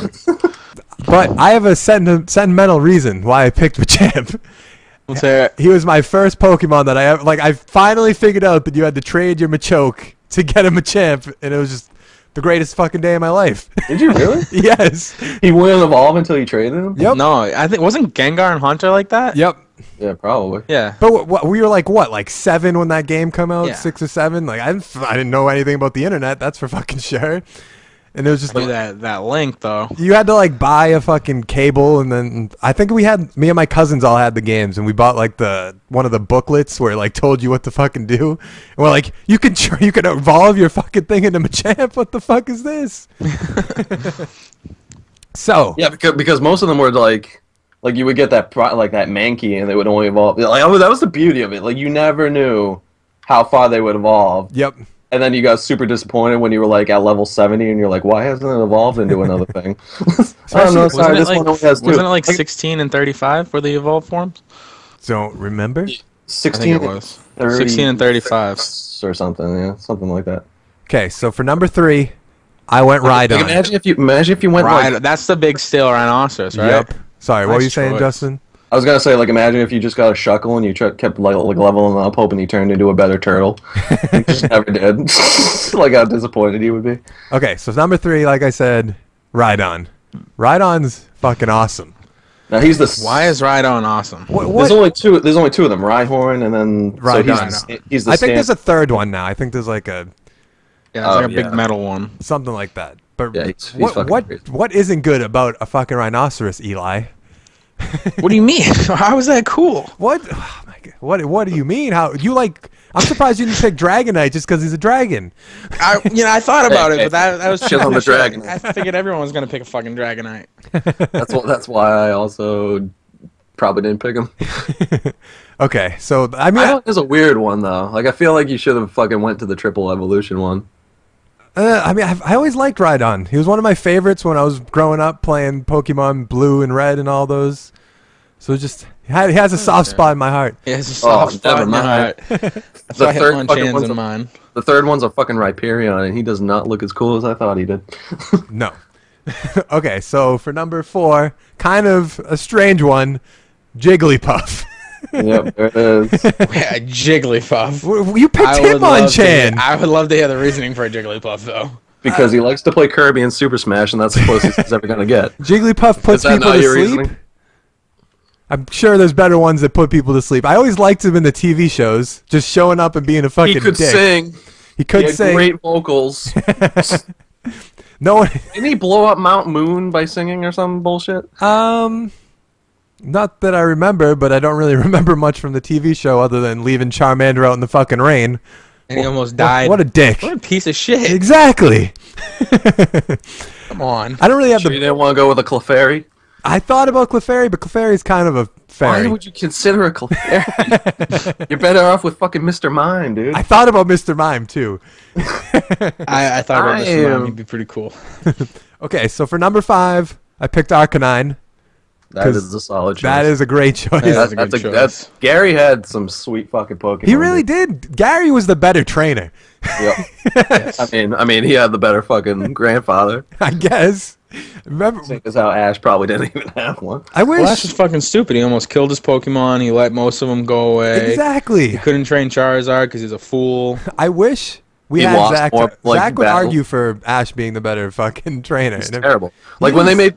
Pokemon. But I have a sentimental reason why I picked Machamp. Let's hear it. He was my first Pokemon that I finally figured out that you had to trade your Machoke to get him a champ, and it was just the greatest fucking day of my life. Did you really? Yes. He wouldn't evolve until you traded him? Yep. No, I think wasn't Gengar and Hunter like that? Yep. Yeah, probably. Yeah. But we were like 7 when that game come out, Yeah. 6 or 7. Like I didn't know anything about the internet. That's for fucking sure. And it was just that link though. you had to like buy a fucking cable, and then I think me and my cousins all had the games, and we bought like one of the booklets where it like told you what to fucking do. And we're like, you can evolve your fucking thing into Machamp. What the fuck is this? So Yeah, because most of them were like you would get that that Mankey, and they would only evolve. Like, oh, that was the beauty of it. Like you never knew how far they would evolve. Yep. And then you got super disappointed when you were like at level 70, and you're like, why hasn't it evolved into another thing? I don't know. Sorry, this one only has 2. Wasn't it like 16 and 35 for the evolved forms? Don't remember. 16 I think it was 16 and 35 or something. Yeah, something like that. Okay, so for number 3, I went Rhydon. Like, imagine if you went like. That's the big steel rhinoceros, right? Yep. Sorry, what were you saying, choice. Justin? I was gonna say, like, imagine if you just got a Shuckle and you kept like leveling up, hoping he turned into a better turtle. You just never did. Like how disappointed he would be. Okay, so number 3, like I said, Rhydon. Rhydon's fucking awesome. Now he's the. Why is Rhydon awesome? What? There's only 2. There's only 2 of them. Rhyhorn and then. Rhydon. So he's the. I think there's a third one now. I think there's like a Yeah, it's like a big metal one. something like that. But Yeah, he's what crazy. what isn't good about a fucking rhinoceros, Eli? What do you mean? How is that cool? What? Oh my God. What do you mean? How you like? I'm surprised you didn't pick Dragonite just because he's a dragon. I thought about it, but that was Shit on the dragon. I figured everyone was gonna pick a fucking Dragonite. That's why I also probably didn't pick him. Okay, so I mean, Rhydon is a weird one though. Like I feel like you should have fucking went to the triple evolution one. I always liked Rhydon. He was one of my favorites when I was growing up playing Pokemon Blue and Red and all those. So just he has a soft spot in my heart. Yeah, it's a soft spot in my heart. That's why I third had fucking Hitmonchan's one's in mine. The third one's a fucking Rhyperion, and he does not look as cool as I thought he did. No. Okay, so for number 4, kind of a strange one, Jigglypuff. Yep, there it is. Yeah, Jigglypuff. You picked Hitmonchan. I would love to hear the reasoning for a Jigglypuff, though. Because he likes to play Kirby and Super Smash, and that's the closest he's ever gonna get. Jigglypuff puts that people not to your sleep. reasoning? I'm sure there's better ones that put people to sleep. I always liked him in the TV shows, just showing up and being a fucking He could dick. sing. He could had sing. great vocals. No one. Didn't he blow up Mount Moon by singing or some bullshit? Not that I remember, but I don't really remember much from the TV show other than leaving Charmander out in the fucking rain. And he almost died. What a dick. What a piece of shit. Exactly. Come on. I don't really have You didn't want to go with a Clefairy? I thought about Clefairy, but Clefairy's kind of a fairy. Why would you consider a Clefairy? You're better off with fucking Mr. Mime, dude. I thought about Mr. Mime, too. I thought about this one. He'd be pretty cool. Okay, so for number 5, I picked Arcanine. That is a solid choice. That is a great choice. Yeah, that's a good choice. Gary had some sweet fucking Pokemon. He really did. Gary was the better trainer. Yep. Yes. I mean, he had the better fucking grandfather. I guess. Remember, Seeing as how Ash probably didn't even have one. I wish. Well, that's just fucking stupid. He almost killed his Pokemon. He let most of them go away. Exactly. He couldn't train Charizard because he's a fool. I wish we He had lost Zach. more, like, Zach would battles. argue for Ash being the better fucking trainer. It's terrible. Like when they made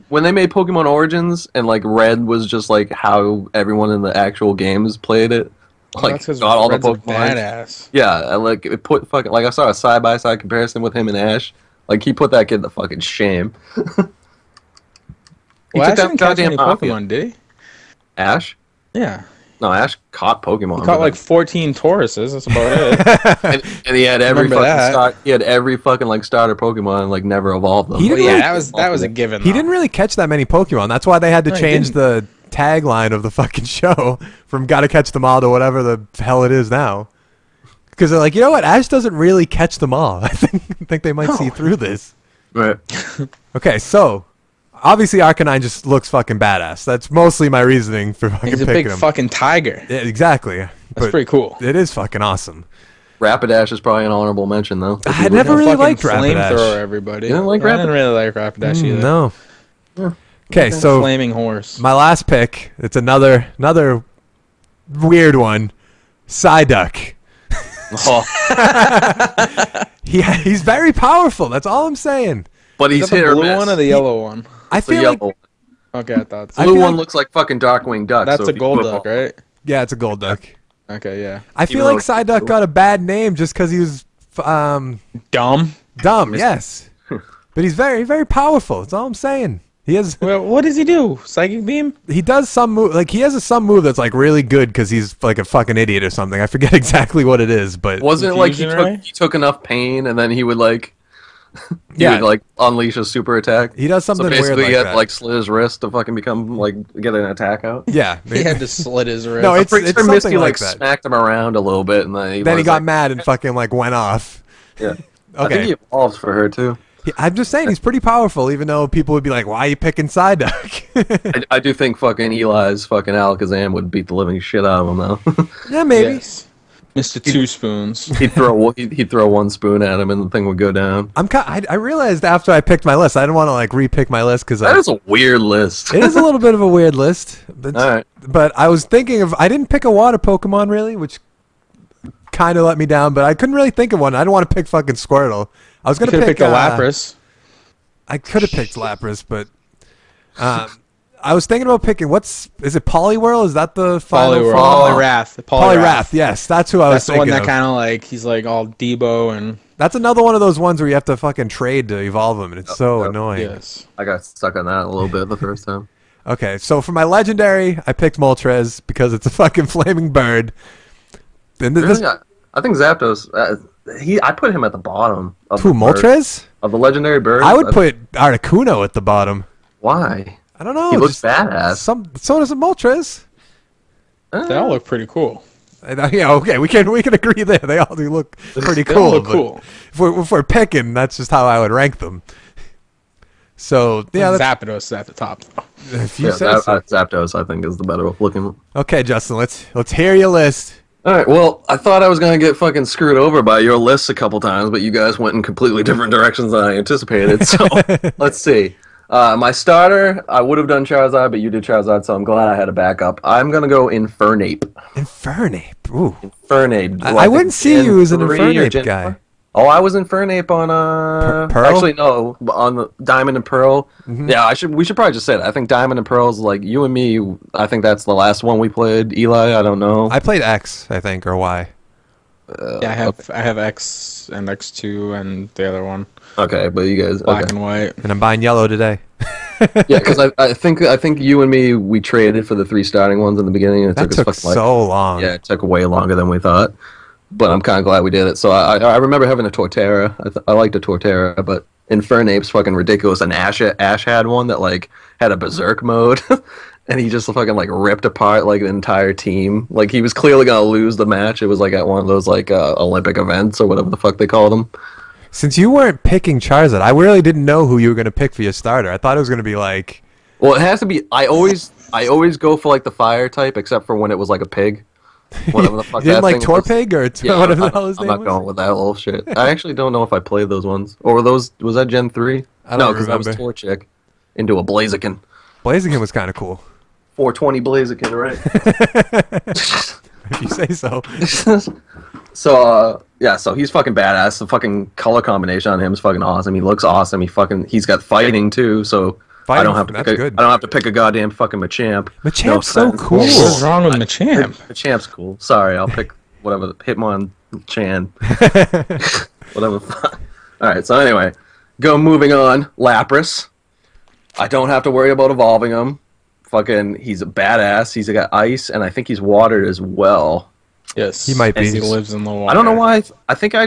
Pokemon Origins and like Red was just like how everyone in the actual games played it. Like That's 'cause not all the Red's a Pokemon. badass. Yeah, like it put fucking like I saw a side by side comparison with him and Ash. Like he put that kid to fucking shame. He Well, took Ash didn't catch any Mafia. Pokemon, did he? Ash? Yeah. No, Ash caught Pokemon. He caught like 14 Tauruses. That's about it. and he had every Remember that. fucking like starter Pokemon and like never evolved them. He Well, didn't yeah, really- that was a given. He though. didn't really catch that many Pokemon. That's why they had to No, he change didn't. the tagline of the fucking show from "Gotta catch them all" to whatever the hell it is now. Because they're like, you know what? Ash doesn't really catch them all. I think they might see through this. Right. Okay, so obviously Arcanine just looks fucking badass. That's mostly my reasoning for fucking He's a picking big him. fucking tiger. Yeah, exactly. That's But pretty cool. It is fucking awesome. Rapidash is probably an honorable mention though. I never really Fucking liked flamethrower Rapidash. everybody. You didn't like I didn't Rapidash? really like Rapidash either. No. Okay, so Flaming horse. my last pick, it's another weird one. Psyduck. Oh, He's very powerful. That's all I'm saying. but Is he's that hit the or blue miss. one or the yellow one? I It's the feel yellow like one. Okay, I thought so. I Blue feel one like- looks like fucking Darkwing Duck. That's so a if you gold flip duck, over- right? yeah, it's a gold duck. Okay, yeah. I feel Even like though- Psyduck got a bad name just because he was Dumb. dumb. Yes, but he's very, very powerful. That's all I'm saying. He has. Well, what does he do? Psychic beam? He does some move. Like he has some move that's like really good because he's like a fucking idiot or something. I forget exactly what it is, but Wasn't it like he Confusion took, he took enough pain and then he would like Yeah. would like unleash a super attack. he does something So weird basically, like he had that. to like slit his wrist to fucking become like get an attack out. yeah, He had to slit his wrist. No, I'm it's pretty sure something Misty like like that. smacked him around a little bit, and then he got like, mad and fucking like went off. Yeah, I think Okay, he evolves for her too. I'm just saying he's pretty powerful, even though people would be like, "Why are you picking Psyduck?" I do think fucking Eli's fucking Alakazam would beat the living shit out of him though. yeah, maybe. Yes. Mr. Two Spoons. he'd throw one spoon at him, and the thing would go down. I realized after I picked my list, I didn't want to like repick my list because That is a weird list. it is a little bit of a weird list. But, All right. but I was thinking of I didn't pick a water Pokemon really, which kind of let me down. But I couldn't really think of one. I didn't want to pick fucking Squirtle. I was You gonna could have pick picked a Lapras. I could have picked Lapras, but I was thinking about picking is it Poliwhirl? Is that the final Poliwhirl. form? Poliwrath. Poliwrath, yes, that's who I was That's the one thinking that of. kind of like, he's like all Debo and... That's another one of those ones where you have to fucking trade to evolve them, and it's so Yep. annoying. Yes. I got stuck on that a little bit the first time. Okay, so for my legendary, I picked Moltres because it's a fucking flaming bird. And Really? I think Zapdos. I put him at the bottom. Of who, the bird- Moltres? Of the legendary bird. I would put Articuno at the bottom. Why? I don't know. He looks just badass. so does a Moltres. They all look pretty cool. Yeah, okay, we can agree there. They all do look pretty They cool. all look but cool. If we're picking, that's just how I would rank them. So yeah, Zapdos is at the top. if you Yeah, say so. Zapdos, I think, is the better looking. Okay, Justin, let's hear your list. All right. Well, I thought I was gonna get fucking screwed over by your lists a couple times, but you guys went in completely different directions than I anticipated. So let's see. My starter, I would have done Charizard, but you did Charizard, so I'm glad I had a backup. I'm gonna go Infernape. Infernape. Ooh. Infernape. I wouldn't see you as an Infernape guy. Oh, I was Infernape on Pearl? Actually, no, on the Diamond and Pearl. Mhm. Yeah, we should probably just say that. I think Diamond and Pearl is like you and me. I think that's the last one we played. Eli, I don't know. I played X, I think, or Y. Yeah, I have X and X2 and the other one. Okay, but you guys Black okay. and white. And I'm buying yellow today. Yeah, because I think you and me we traded for the 3 starting ones in the beginning. And it That took took us fucking so long. yeah, it took way longer than we thought. But I'm kind of glad we did it. So I remember having a Torterra. I liked a Torterra, but Infernape's fucking ridiculous. And Ash had one that like had a berserk mode, and he just fucking like ripped apart like the entire team. Like he was clearly gonna lose the match. It was like at one of those like Olympic events or whatever the fuck they called them. Since you weren't picking Charizard, I really didn't know who you were going to pick for your starter. I thought it was going to be like... Well, it has to be. I always go for like the fire type, except for when it was like a pig. Whatever the fuck. You didn't that like thing was. Torpig or Yeah, whatever the hell his I'm name not was? going with that little shit. I actually don't know if I played those ones. Or was that Gen 3? I don't No, because that was remember. Torchic into a Blaziken. Blaziken was kind of cool. 420 Blaziken, right? If you say so. So, yeah, so he's fucking badass. The fucking color combination on him is fucking awesome. He looks awesome. He's got fighting too, so I don't have to That's pick good. I don't have to pick a goddamn fucking Machamp. Machamp's No so offense. cool. What's wrong with Machamp? Machamp's cool. Sorry, I'll pick whatever. Hitmonchan. Whatever. Alright, so anyway. Moving on. Lapras. I don't have to worry about evolving him. Fucking, he's a badass. He's got ice, and I think he's watered as well. Yes. He might be. He lives in the water. I don't know why. I think I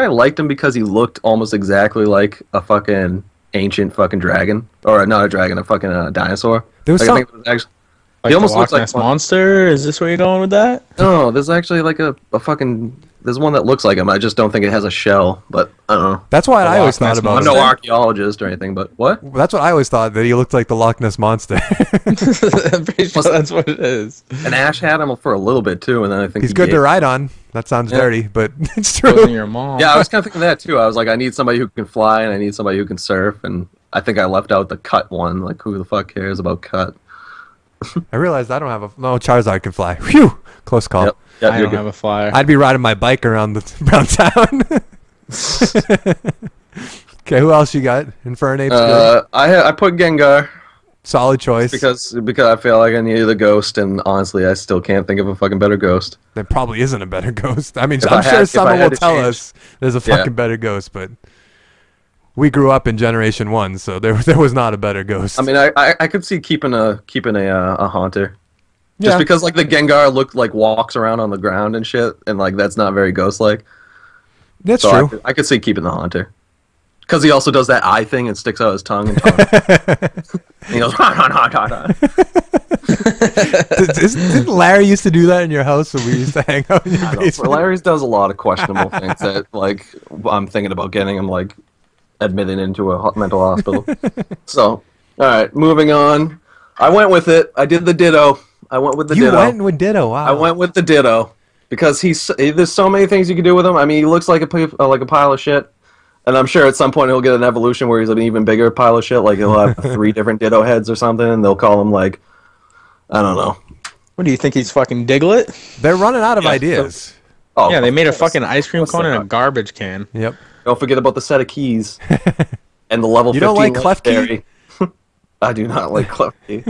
liked him because he looked almost exactly like a fucking ancient fucking dragon. Or not a dragon, a fucking dinosaur. There was Like, I some... think it was actually, Like he almost the looks Loch like Ness one. Monster? Is this where you're going with that? No, there's actually like a fucking... There's one that looks like him. I just don't think it has a shell, but I don't know. That's what The I always Loch Ness thought about I'm him. no Monster? archaeologist or anything, but what? That's what I always thought, that he looked like the Loch Ness Monster. I'm pretty sure that's what it is. And Ash had him for a little bit too, and then I think He's he good to gave- ride on. That sounds Yeah. dirty, but it's Wasn't true. your mom? Yeah, I was kind of thinking that too. I was like, I need somebody who can fly, and I need somebody who can surf, and I think I left out the cut one. Like, who the fuck cares about cut? I realized I don't have a... No, Charizard can fly. Whew! Close call. Yep. I don't have a flyer. I'd be riding my bike around town. Okay, who else you got? Infernape's good. I put Gengar. Solid choice. Because I feel like I needed a ghost, and honestly, I still can't think of a fucking better ghost. There probably isn't a better ghost. I mean, I'm sure someone will tell us there's a fucking better ghost, but we grew up in Generation 1, so there was not a better ghost. I mean, I could see keeping a Haunter. Just because like the Gengar walks around on the ground and shit, and like that's not very ghost-like. That's so true. I could see keeping the Haunter. Because he also does that eye thing and sticks out his tongue and he goes, ha, ha, ha, ha, ha. Didn't Larry used to do that in your house when we used to hang out in your basement? Larry's does a lot of questionable things that, like, I'm thinking about getting him, like, admitted into a mental hospital. So, alright, moving on. I went with it. I did the Ditto. You went with Ditto, wow. I went with the Ditto. Because there's so many things you can do with him. I mean, he looks like a pile of shit. And I'm sure at some point he'll get an evolution where he's an even bigger pile of shit. Like he'll have 3 different Ditto heads or something, and they'll call him like, I don't know. What do you think? He's fucking Diglett? They're running out of ideas. Oh, yeah, they made a fucking ice cream cone in a garbage can. Yep. Don't forget about the set of keys and the level 15. You don't like Klefki? I do not like Klefki.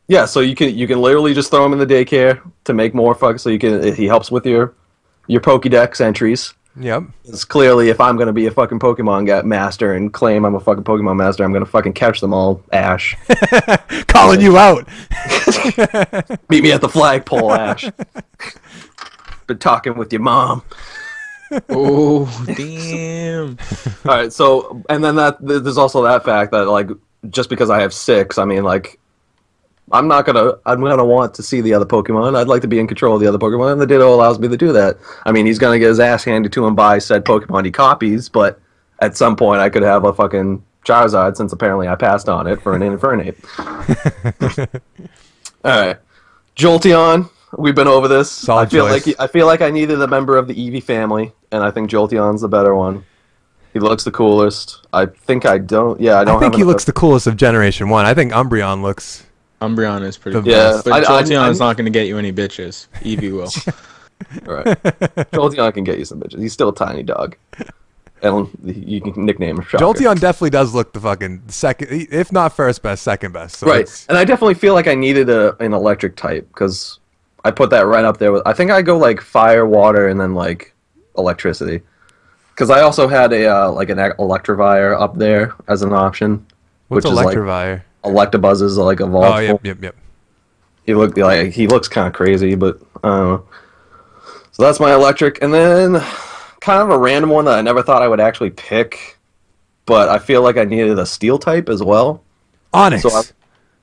Yeah, so you can literally just throw him in the daycare to make more fuck. So he helps with your Pokédex entries. Yep. It's clearly, if I'm gonna be a fucking Pokemon master and claim I'm a fucking Pokemon master, I'm gonna fucking catch them all, Ash. Calling you out. Meet me at the flagpole, Ash. Been talking with your mom. Oh, damn. All right, so and then there's also that fact that like just because I have 6, I mean like I'm gonna want to see the other Pokemon. I'd like to be in control of the other Pokemon, and the Ditto allows me to do that. I mean, he's gonna get his ass handed to him by said Pokemon he copies, but at some point I could have a fucking Charizard, since apparently I passed on it for an Infernape. Alright. Jolteon, we've been over this. Solid choice. I feel like I needed a member of the Eevee family, and I think Jolteon's the better one. He looks the coolest. I think I don't think he looks the coolest of Generation 1. I think Umbreon is pretty cool. Yeah, but Jolteon is not going to get you any bitches. Eevee will. Right. Jolteon can get you some bitches. He's still a tiny dog. And you can nickname him Shocker. Jolteon definitely does look the fucking second, if not first best, second best. So right. And I definitely feel like I needed an electric type, because I put that right up there with... I think I go like fire, water, and then like electricity. Because I also had an Electivire up there as an option. What's Electivire? Electabuzz is like evolved. Oh, yep. He looks kind of crazy, but I don't know. So that's my electric, and then kind of a random one that I never thought I would actually pick, but I feel like I needed a steel type as well. Onyx.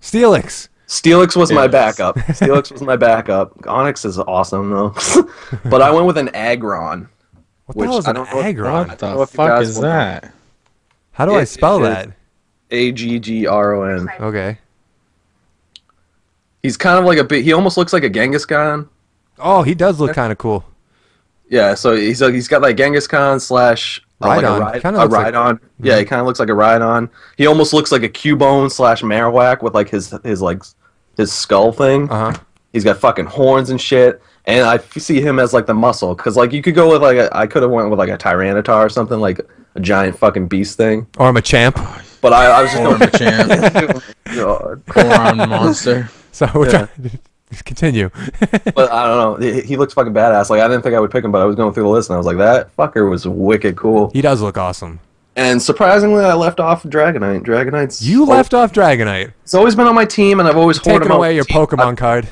Steelix. Steelix was my backup. Steelix was my backup. Onyx is awesome though, but I went with an Aggron. What the hell is an Aggron? What the fuck is that? How do I spell that? Aggron. Okay. He's kind of like he almost looks like a Genghis-Khan. Oh, he does look kind of cool. Yeah, so he's got like Genghis-Khan slash Rhydon. Like a Rhydon. Yeah, he kind of looks like a Rhydon. He almost looks like a Cubone slash Marowak with like his skull thing. He's got fucking horns and shit. And I see him as like the muscle, because like you could go with like I could have went with like a Tyranitar or something, like a giant fucking beast thing. Or a Machamp. But I was just going Machamp. God. Four-armed monster. So we're trying to continue. But I don't know. He looks fucking badass. Like I didn't think I would pick him, but I was going through the list and I was like, that fucker was wicked cool. He does look awesome. And surprisingly, I left off Dragonite. Dragonite's left off Dragonite. It's always been on my team, and I've always hoarded taken away your Pokemon card.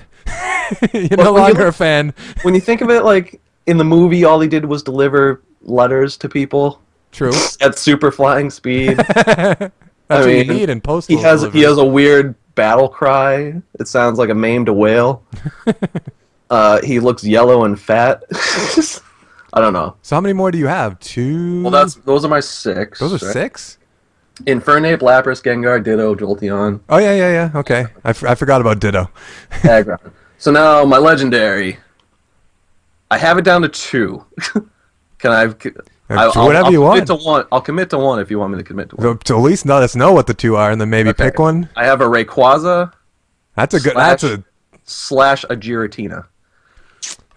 You're no longer a fan. When you think of it, like in the movie, all he did was deliver letters to people. True. At super flying speed. That's what you need in postal. He has a weird battle cry. It sounds like a maimed whale. He looks yellow and fat. I don't know. So how many more do you have? 2? Well, those are my 6. Those are 6? Infernape, Lapras, Gengar, Ditto, Jolteon. Oh, yeah. Okay. I forgot about Ditto. Aggron. So now, my legendary. I have it down to 2. Can I... Whatever you want. I'll commit to one if you want me to commit to one. To at least let us know what the two are, and then maybe pick one. I have a Rayquaza. That's a good. Slash a Giratina.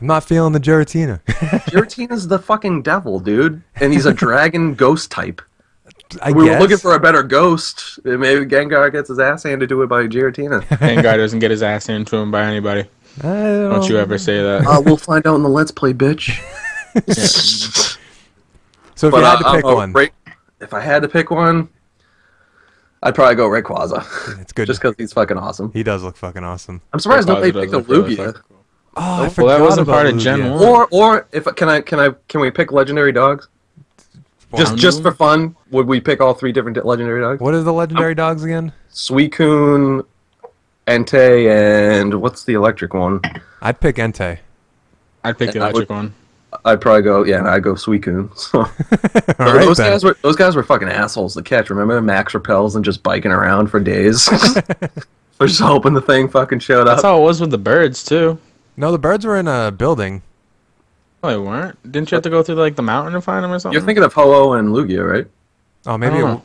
I'm not feeling the Giratina. Giratina's the fucking devil, dude, and he's a dragon ghost type. We were looking for a better ghost. Maybe Gengar gets his ass handed to it by Giratina. Gengar doesn't get his ass handed to him by anybody. Don't you ever say that. We'll find out in the Let's Play, bitch. So if you had to pick one. If I had to pick one, I'd probably go Rayquaza. It's good. Just because he's fucking awesome. He does look fucking awesome. I'm surprised nobody picked a Lugia. Oh, I forgot that wasn't part of Gen 1. Or if can we pick legendary dogs? Just for fun, would we pick all 3 different legendary dogs? What are the legendary dogs again? Suicune, Entei, and what's the electric one? I'd pick Entei. I'd pick the electric one. I'd probably go, I'd go Suicune. So. Those guys were fucking assholes to catch. Remember Max Repels and just biking around for days? We're just hoping the thing fucking showed up. That's how it was with the birds, too. No, the birds were in a building. Oh, they weren't? Didn't you have to go through like the mountain to find them or something? You're thinking of Ho-Oh and Lugia, right? Oh, maybe no,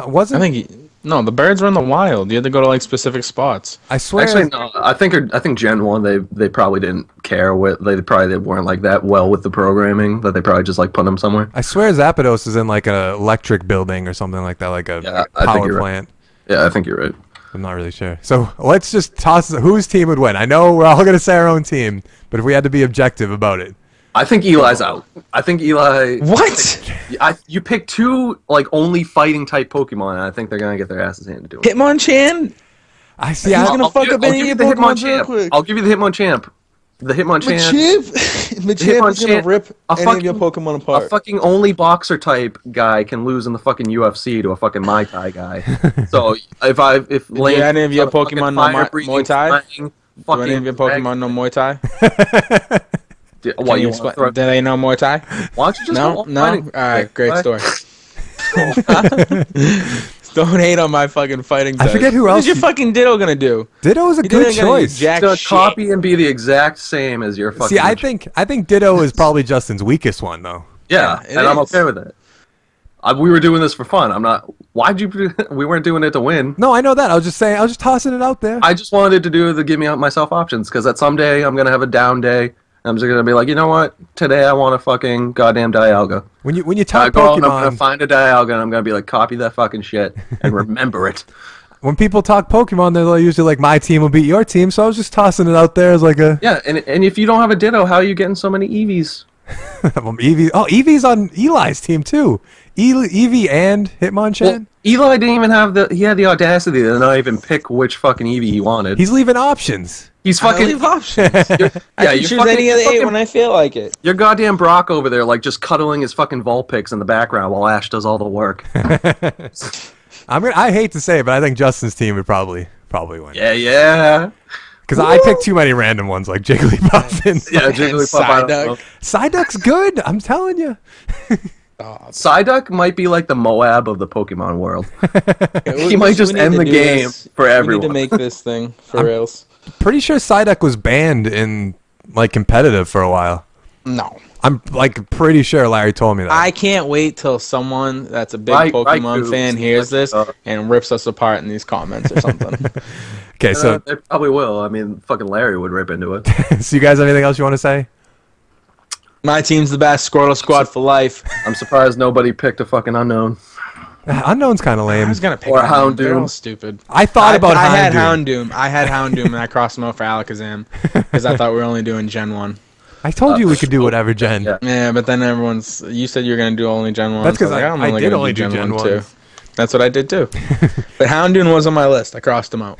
wasn't. No, the birds were in the wild. You had to go to like specific spots. I swear. Actually, no. I think Gen 1 they probably didn't care with. They weren't like that well with the programming. That they probably just like put them somewhere. I swear Zapdos is in like an electric building or something like that, like a power plant. Right. Yeah, I think you're right. I'm not really sure. So let's just toss whose team would win. I know we're all gonna say our own team, but if we had to be objective about it. I think Eli's out. I think Eli... What? You pick 2, like, only fighting type Pokemon, and I think they're gonna get their asses handed to him. Hitmonchan? I see. He's gonna fuck up any of your Pokemon real quick. I'll give you the Hitmonchamp. The Hitmonchamp. Machamp is gonna rip any of your Pokemon apart. A fucking only boxer type guy can lose in the fucking UFC to a fucking Muay Thai guy. So if Lane... Do any of your Pokemon know Muay Thai? Do any of your Pokemon know Muay Thai? Do they know Muay Thai? Why don't you just No? Alright, great story. Don't hate on my fucking fighting type. I forget who else. What's your fucking Ditto gonna do? Ditto is a good choice. He's gonna copy and be the exact same as your fucking... See, I think Ditto is probably Justin's weakest one, though. Yeah, and I'm okay with it. We were doing this for fun. We weren't doing it to win. No, I know that. I was just saying. I was just tossing it out there. I just wanted to do the give me myself options, because that someday I'm gonna have a down day. I'm just gonna be like, you know what? Today I want a fucking goddamn Dialga. When you talk Pokemon, I'm gonna find a Dialga and I'm gonna be like, copy that fucking shit and remember it. When people talk Pokemon, they're usually like, my team will beat your team. So I was just tossing it out there as like a... Yeah, and if you don't have a Ditto, how are you getting so many Eevees? Eevee. Oh, Eevee's on Eli's team too. Eevee and Hitmonchan. Well, Eli didn't even have he had the audacity to not even pick which fucking Eevee he wanted. He's leaving options. He's fucking... leave options. I can choose any of the 8 when I feel like it. Your goddamn Brock over there, like, just cuddling his fucking Vulpix in the background while Ash does all the work. I hate to say it, but I think Justin's team would probably win. Yeah. Because I picked too many random ones, like Jigglypuff and... Yeah, Jigglypuff. Psyduck. Psyduck's good, I'm telling you. Psyduck might be like the Moab of the Pokemon world. He might just end the game for everyone. We need to make this thing for reals. Pretty sure Psyduck was banned in like competitive for a while. No. I'm like pretty sure Larry told me that. I can't wait till someone that's a big Pokemon fan hears this and rips us apart in these comments or something. Okay, so they probably will. I mean, fucking Larry would rip into it. So you guys have anything else you want to say? My team's the best. Squirtle Squad for life. I'm surprised nobody picked a fucking Unknown. Unknown's kind of lame. I was gonna pick Houndoom. They're all stupid. I thought about Houndoom. I had Houndoom and I crossed him out for Alakazam because I thought we were only doing Gen 1. I told you we could do whatever Gen. Yeah, but then you said you were gonna do only Gen 1. That's because I did only do Gen 1 too. That's what I did too. But Houndoom was on my list. I crossed him out.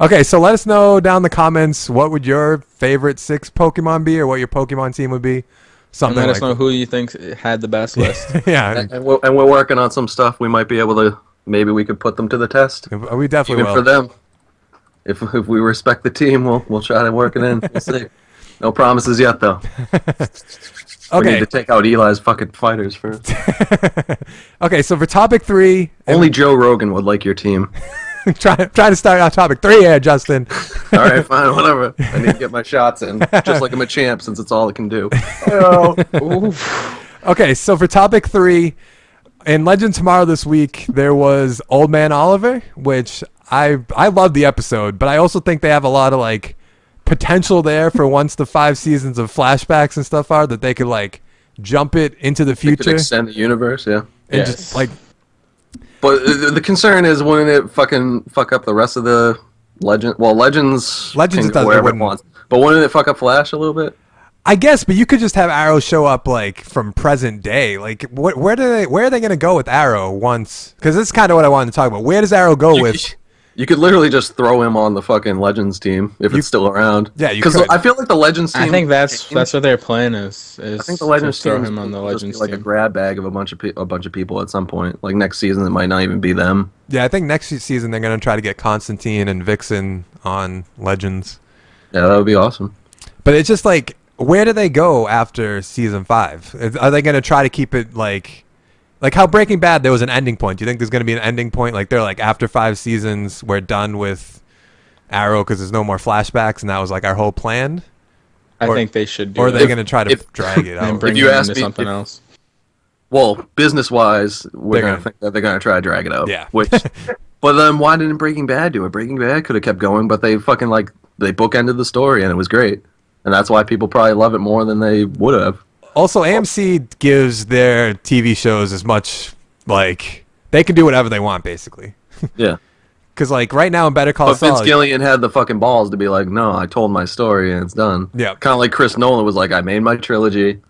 Okay, so let us know down in the comments what would your favorite 6 Pokemon be, or what your Pokemon team would be. Something and let us know who you think had the best list. Yeah, and we're working on some stuff. We might be able to. Maybe we could put them to the test. We definitely Even will. for them. If we respect the team, we'll try to work it in. We'll see. No promises yet, though. Okay. We need to take out Eli's fucking fighters first. Okay, so for topic 3, only Joe Rogan would like your team. try to start out topic 3 here, Justin. All right, fine, whatever. I need to get my shots in, just like I'm a champ, since it's all it can do. Okay, so for topic 3, in Legend Tomorrow this week, there was Old Man Oliver, which I love the episode, but I also think they have a lot of like potential there for once the 5 seasons of flashbacks and stuff are that they could like jump it into the future, they could extend the universe, yeah, and just like. But the concern is, wouldn't it fucking fuck up the rest of the Legend? Well, Legends it does wherever it wants, but wouldn't it fuck up Flash a little bit? I guess, but you could just have Arrow show up like from present day. Like, where are they going to go with Arrow once? Because this is kind of what I wanted to talk about. Where does Arrow go with? You could literally just throw him on the fucking Legends team if it's still around. Yeah, you because I feel like the Legends team. I think that's what their plan is. I think the Legends throw team him on the Legends like team. a grab bag of a bunch of people at some point. Like next season, it might not even be them. Yeah, I think next season they're going to try to get Constantine and Vixen on Legends. Yeah, that would be awesome. But it's just like, where do they go after season 5? Are they going to try to keep it like how Breaking Bad, there was an ending point? Do you think there's going to be an ending point? Like they're like, after 5 seasons, we're done with Arrow because there's no more flashbacks, and that was like our whole plan? I think they should do Or are that. they going to try to drag it out? And bring If you him ask into me, something else. Well, business-wise, we're They're gonna think that they're gonna try to drag it out. Yeah. Which, but then why didn't Breaking Bad do it? Breaking Bad could have kept going, but they fucking they bookended the story, and it was great. And that's why people probably love it more than they would have. Also, AMC gives their TV shows as much, like, they can do whatever they want, basically. Yeah. Because, like, right now in Better Call But Saul... Vince Gillian had the fucking balls to be like, no, I told my story and it's done. Yeah. Kind of like Chris Nolan was like, I made my trilogy.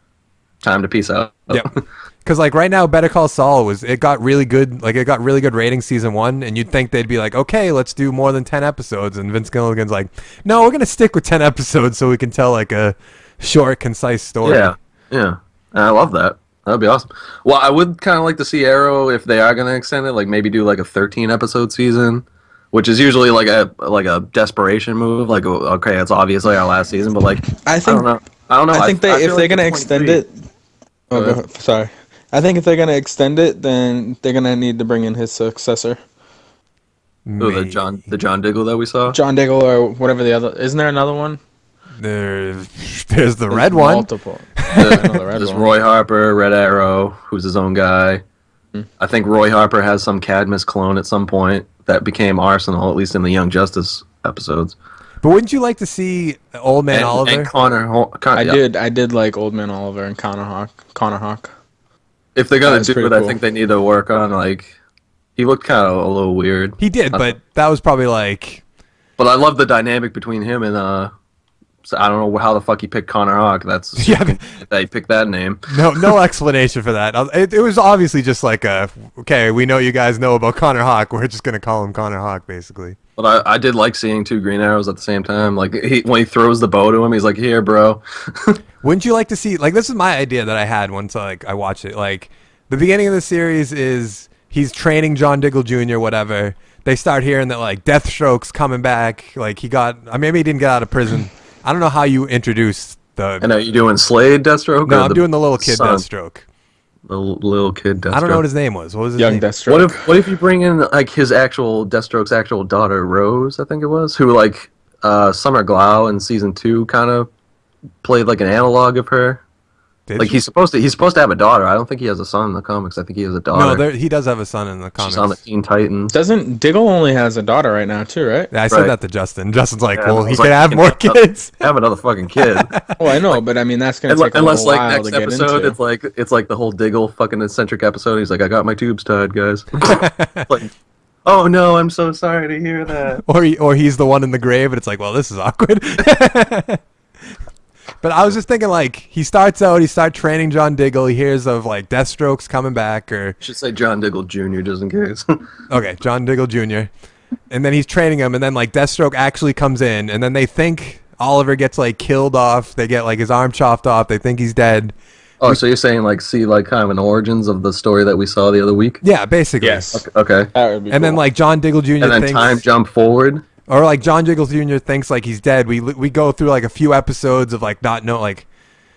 Time to peace out. Yep. Because, like, right now, Better Call Saul it got really good ratings season 1, and you'd think they'd be like, okay, let's do more than 10 episodes, and Vince Gilligan's like, no, we're going to stick with 10 episodes so we can tell, like, a short, concise story. Yeah. Yeah. And I love that. That'd be awesome. Well, I would kind of like to see Arrow, if they are going to extend it, like maybe do like a 13-episode season, which is usually like a desperation move. Like, okay, it's obviously our last season, but like, I don't know. I think if they're going to extend it... Oh, go ahead. Sorry. I think if they're going to extend it, then they're going to need to bring in his successor. Ooh, the John Diggle that we saw? John Diggle or whatever the other... Isn't there another one? There's the red one. Multiple. There's Roy Harper, Red Arrow, who's his own guy. I think Roy Harper has some Cadmus clone at some point that became Arsenal, at least in the Young Justice episodes. But wouldn't you like to see Old Man Oliver? And Connor I did like Old Man Oliver and Connor Hawk. If they're gonna do it, cool. I think they need to work on like. He looked kind of a little weird. He did, but that was probably like. But I love the dynamic between him and So I don't know how the fuck he picked Connor Hawk. That's Yeah. They picked that name. No explanation for that. It was obviously just like okay, we know you guys know about Connor Hawk. We're just gonna call him Connor Hawk, basically. But I did like seeing 2 Green Arrows at the same time. Like when he throws the bow to him, he's like, "Here, bro." Wouldn't you like to see, like, this is my idea that I had once I watched it. Like, the beginning of the series is he's training John Diggle Jr., whatever. They start hearing that, like, Deathstroke's coming back. Like, maybe he didn't get out of prison. I don't know how you introduce the... And are you doing Slade Deathstroke? No, I'm doing the little kid Deathstroke. The little kid Deathstroke. I don't know what his name was. What was his Young name? Deathstroke. What if you bring in, like, Deathstroke's actual daughter, Rose, I think it was, who, like, Summer Glau in season 2 kind of played, like, an analog of her? He's supposed to have a daughter. I don't think he has a son in the comics. I think he has a daughter. No, he does have a son in the comics. She's on the Teen Titans. Doesn't Diggle only has a daughter right now too, right? Yeah, I said that to Justin. Justin's like, Yeah, well, he I was can like, have more kids. Have another fucking kid. Oh, I know, but I mean that's gonna take a Unless little like while next to get episode, into. it's like the whole Diggle fucking eccentric episode. He's like, I got my tubes tied, guys. Like, oh no, I'm so sorry to hear that. Or he's the one in the grave, and it's like, well, this is awkward. But I was just thinking, like, he starts training John Diggle. He hears of, like, Deathstroke's coming back, or... Should say John Diggle Jr. just in case. Okay, John Diggle Jr. And then he's training him, and then, like, Deathstroke actually comes in, and then they think Oliver gets, like, killed off. They get, like, his arm chopped off. They think he's dead. Oh, so you're saying, like, see, like, kind of an origins of the story that we saw the other week? Yeah, basically. Yes. Okay. That would be And then, like, John Diggle Jr. And then thinks... time jump forward? Or, like, John Diggle Jr. thinks, like, he's dead. We go through, like, a few episodes of, like, not know, like...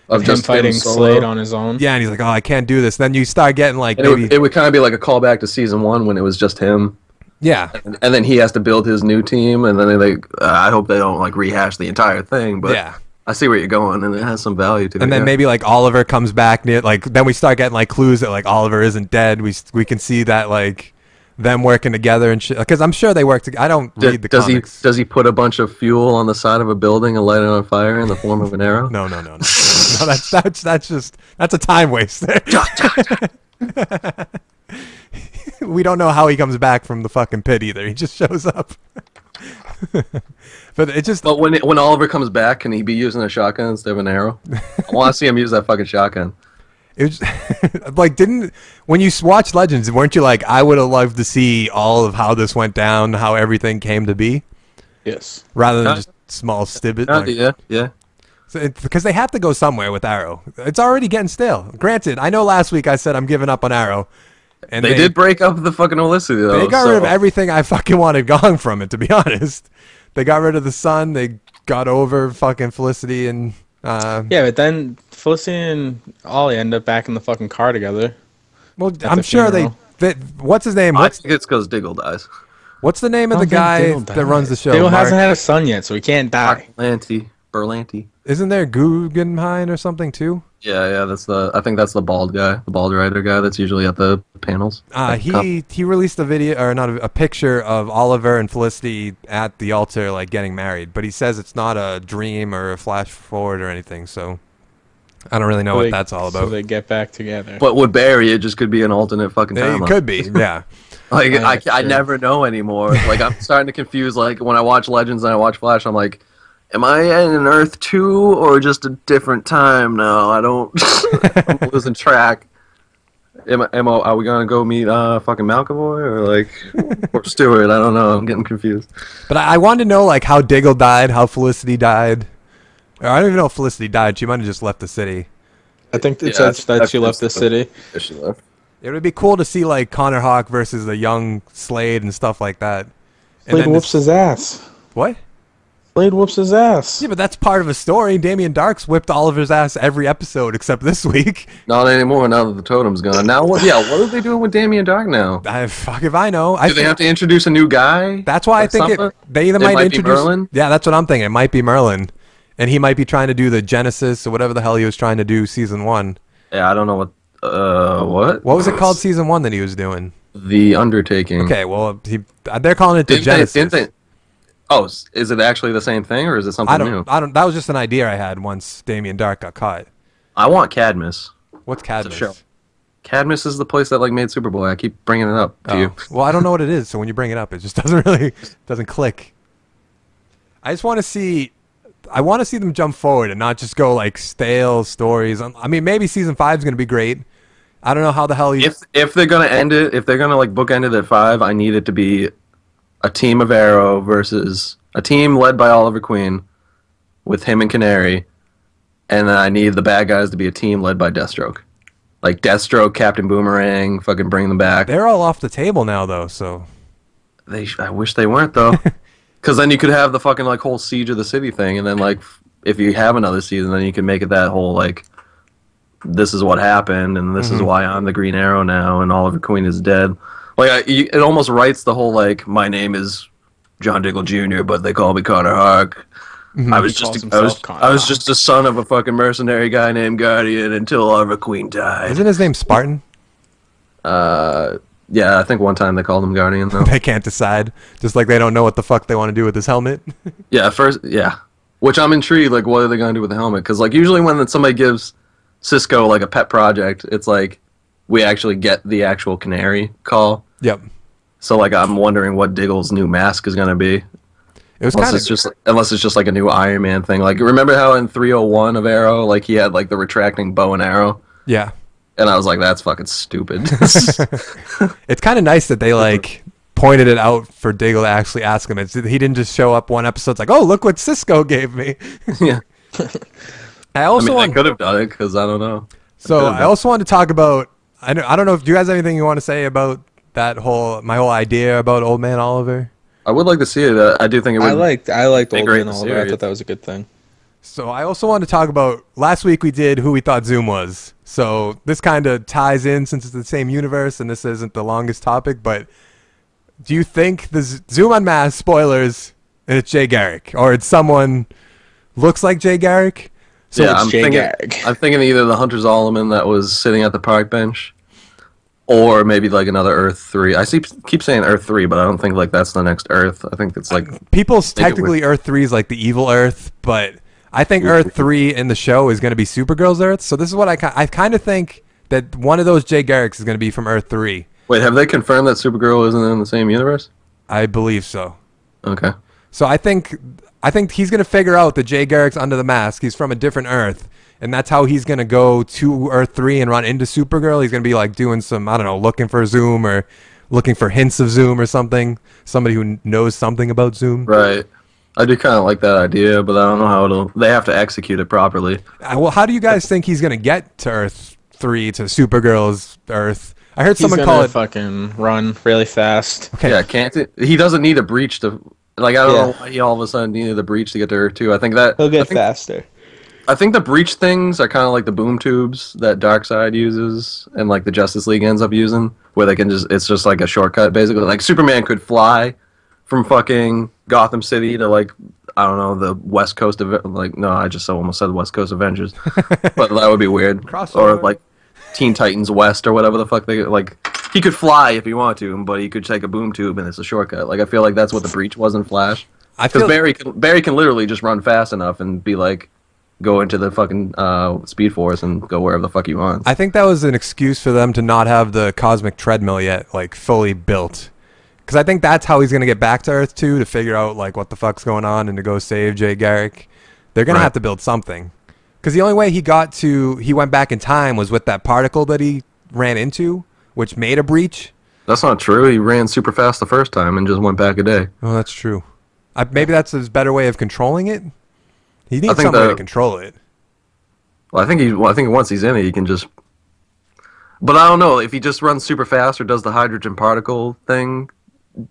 Of him just fighting solo? Slade on his own. Yeah, and he's like, oh, I can't do this. Then you start getting, like, And maybe... it would kind of be like a callback to season 1 when it was just him. Yeah. And then he has to build his new team, and then I hope they don't, like, rehash the entire thing, but... Yeah. I see where you're going, and it has some value to it. And then maybe like Oliver comes back near, like then we start getting like clues that like Oliver isn't dead. We can see that like them working together and shit. Because I'm sure they work together. I don't read the comics. Does he put a bunch of fuel on the side of a building and light it on fire in the form of an arrow? No. No, that's a time waster. We don't know how he comes back from the fucking pit either. He just shows up. But it just. But when Oliver comes back, can he be using a shotgun instead of an arrow? I want to see him use that fucking shotgun. It was like, when you watched Legends, weren't you like, I would have loved to see all of how this went down, how everything came to be? Yes. Rather than just small snippets. Yeah. Because they have to go somewhere with Arrow. It's already getting stale. Granted, I know last week I said I'm giving up on Arrow. And they did break up the fucking Felicity, though. They got rid of everything I fucking wanted gone from it, to be honest. They got rid of the sun. They got over fucking Felicity and... yeah, but then Felicity and Ollie end up back in the fucking car together. Well, I'm sure they... What's his name? I think it's because Diggle dies. What's the name of the guy that runs the show? Diggle hasn't had a son yet, so he can't die. Berlanti. Isn't there Guggenheim or something, too? Yeah, I think that's the bald guy, the bald writer guy that's usually at the panels. He released a video, or not a picture of Oliver and Felicity at the altar, like getting married. But he says it's not a dream or a flash forward or anything. So I don't really know what that's all about. So they get back together. But with Barry, it just could be an alternate fucking timeline. It could be, yeah. Like I never know anymore. Like I'm starting to confuse. Like when I watch Legends and I watch Flash, I'm like, am I in an Earth 2 or just a different time now? I don't... I'm losing track. Are we going to go meet fucking McAvoy or Stewart? I don't know. I'm getting confused. But I wanted to know like how Diggle died, how Felicity died. Or I don't even know if Felicity died. She might have just left the city. I think it says that she left the city. Yeah, she left. It would be cool to see like Connor Hawke versus the young Slade and stuff like that. Slade whoops his ass. What? Slade whoops his ass. Yeah, but that's part of a story. Damien Dark's whipped Oliver's ass every episode except this week. Not anymore now that the totem's gone. Now what? Yeah, what are they doing with Damien Dark now? Fuck if I know. Do they have to introduce a new guy? That's why I think they either might introduce... Merlin? Yeah, that's what I'm thinking. It might be Merlin. And he might be trying to do the Genesis or whatever the hell he was trying to do season 1. Yeah, I don't know what... What? What was it called season 1 that he was doing? The Undertaking. Okay, well, they're calling it the Genesis. Oh, is it actually the same thing, or is it something new? That was just an idea I had once Damien Dark got caught. I want Cadmus. What's Cadmus? Cadmus is the place that like made Superboy. I keep bringing it up to you. Well, I don't know what it is, so when you bring it up, it just doesn't click. I just want to see them jump forward and not just go like stale stories. I mean, maybe season 5 is going to be great. I don't know how the hell if they're going to end it, if they're going to like bookend it at 5, I need it to be a team of Arrow versus a team led by Oliver Queen with him and Canary, and then I need the bad guys to be a team led by Deathstroke. Like Deathstroke, Captain Boomerang, fucking bring them back. They're all off the table now, though, so... I wish they weren't, though. Because then you could have the fucking like whole Siege of the City thing, and then like if you have another season, then you can make it that whole like, this is what happened, and this is why I'm the Green Arrow now, and Oliver Queen is dead. Like it almost writes the whole like, my name is John Diggle Jr., but they call me Connor Hawke. I was just a son of a fucking mercenary guy named Guardian until Oliver Queen died. Isn't his name Spartan? Yeah, I think one time they called him Guardian though. They can't decide, just like they don't know what the fuck they want to do with his helmet. Yeah. Which I'm intrigued, like what are they gonna do with the helmet? Because like usually when somebody gives Cisco like a pet project, it's like we actually get the actual Canary call. Yep. So like I'm wondering what Diggle's new mask is gonna be. It was unless it's just like a new Iron Man thing. Like remember how in 301 of Arrow, like he had like the retracting bow and arrow? Yeah. And I was like, that's fucking stupid. It's kind of nice that they like pointed it out for Diggle to actually ask him. He didn't just show up one episode. It's like, oh, look what Cisco gave me. Yeah. I could have done it because I don't know. So I also wanted to talk about. I don't know if do you guys have anything you want to say about my whole idea about Old Man Oliver? I would like to see it. I do think it would. I liked Old Man Oliver. I thought that was a good thing. So I also wanted to talk about last week we did who we thought Zoom was. So this kind of ties in since it's the same universe and this isn't the longest topic. But do you think the Zoom Unmasked spoilers and it's Jay Garrick or it's someone looks like Jay Garrick. So yeah, I'm thinking either the Hunter Zolomon that was sitting at the park bench, or maybe like another Earth 3. Keep saying Earth 3, but I don't think like that's the next Earth. I think it's like people's technically Earth 3 is like the evil Earth, but I think Earth 3 in the show is going to be Supergirl's Earth. So this is what I kind of think that one of those Jay Garricks is going to be from Earth 3. Wait, have they confirmed that Supergirl isn't in the same universe? I believe so. Okay. So I think he's going to figure out that Jay Garrick's under the mask. He's from a different Earth. And that's how he's going to go to Earth 3 and run into Supergirl. He's going to be like doing some, I don't know, looking for Zoom or looking for hints of Zoom or something. Somebody who knows something about Zoom. Right. I do kind of like that idea, but I don't know how they have to execute it properly. Well, how do you guys think he's going to get to Earth 3, to Supergirl's Earth? I heard someone call it fucking run really fast. Okay. Yeah, can't it? He doesn't need a breach to, like, I don't know why he all of a sudden needed a breach to get to Earth 2. I think he'll get faster. I think the breach things are kind of like the boom tubes that Darkseid uses and like the Justice League ends up using, where they can it's just like a shortcut basically. Like Superman could fly from fucking Gotham City to like, I don't know, the West Coast of I just almost said the West Coast Avengers, but that would be weird. Crossover. Or like Teen Titans West or whatever the fuck they like. He could fly if he wanted to, but he could take a boom tube and it's a shortcut. Like I feel like that's what the breach was in Flash. Because Barry can literally just run fast enough and be like, go into the fucking Speed Force and go wherever the fuck you want. I think that was an excuse for them to not have the cosmic treadmill yet, like, fully built. Because I think that's how he's going to get back to Earth 2 to figure out, like, what the fuck's going on and to go save Jay Garrick. They're going to have to build something. Because the only way he went back in time was with that particle that he ran into, which made a breach. That's not true. He ran super fast the first time and just went back a day. Oh, that's true. Maybe that's his better way of controlling it. He needs some way to control it. Well, I think once he's in it, he can just. But I don't know if he just runs super fast or does the hydrogen particle thing.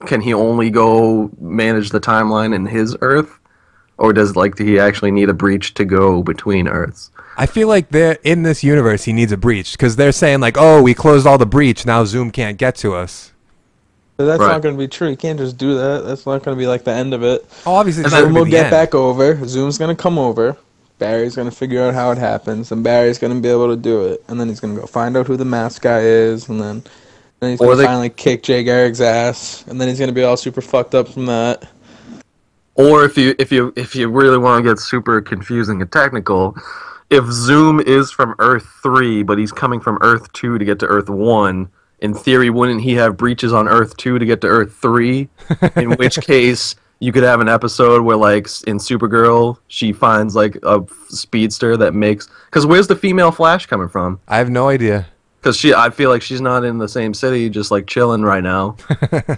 Can he only go manage the timeline in his Earth, or does he actually need a breach to go between Earths? I feel like in this universe he needs a breach because they're saying like, oh, we closed all the breach, now Zoom can't get to us. But that's not going to be true. You can't just do that. That's not going to be like the end of it. Oh, obviously, Zoom will get back over. Zoom's going to come over. Barry's going to figure out how it happens, and Barry's going to be able to do it. And then he's going to go find out who the mask guy is, and then he's going to finally kick Jay Garrick's ass, and then he's going to be all super fucked up from that. Or if you really want to get super confusing and technical, if Zoom is from Earth 3, but he's coming from Earth 2 to get to Earth 1. In theory, wouldn't he have breaches on Earth 2 to get to Earth 3? In which case, you could have an episode where, like, in Supergirl, she finds, like, a speedster that makes... Because where's the female Flash coming from? I have no idea. Because I feel like she's not in the same city, just, like, chilling right now.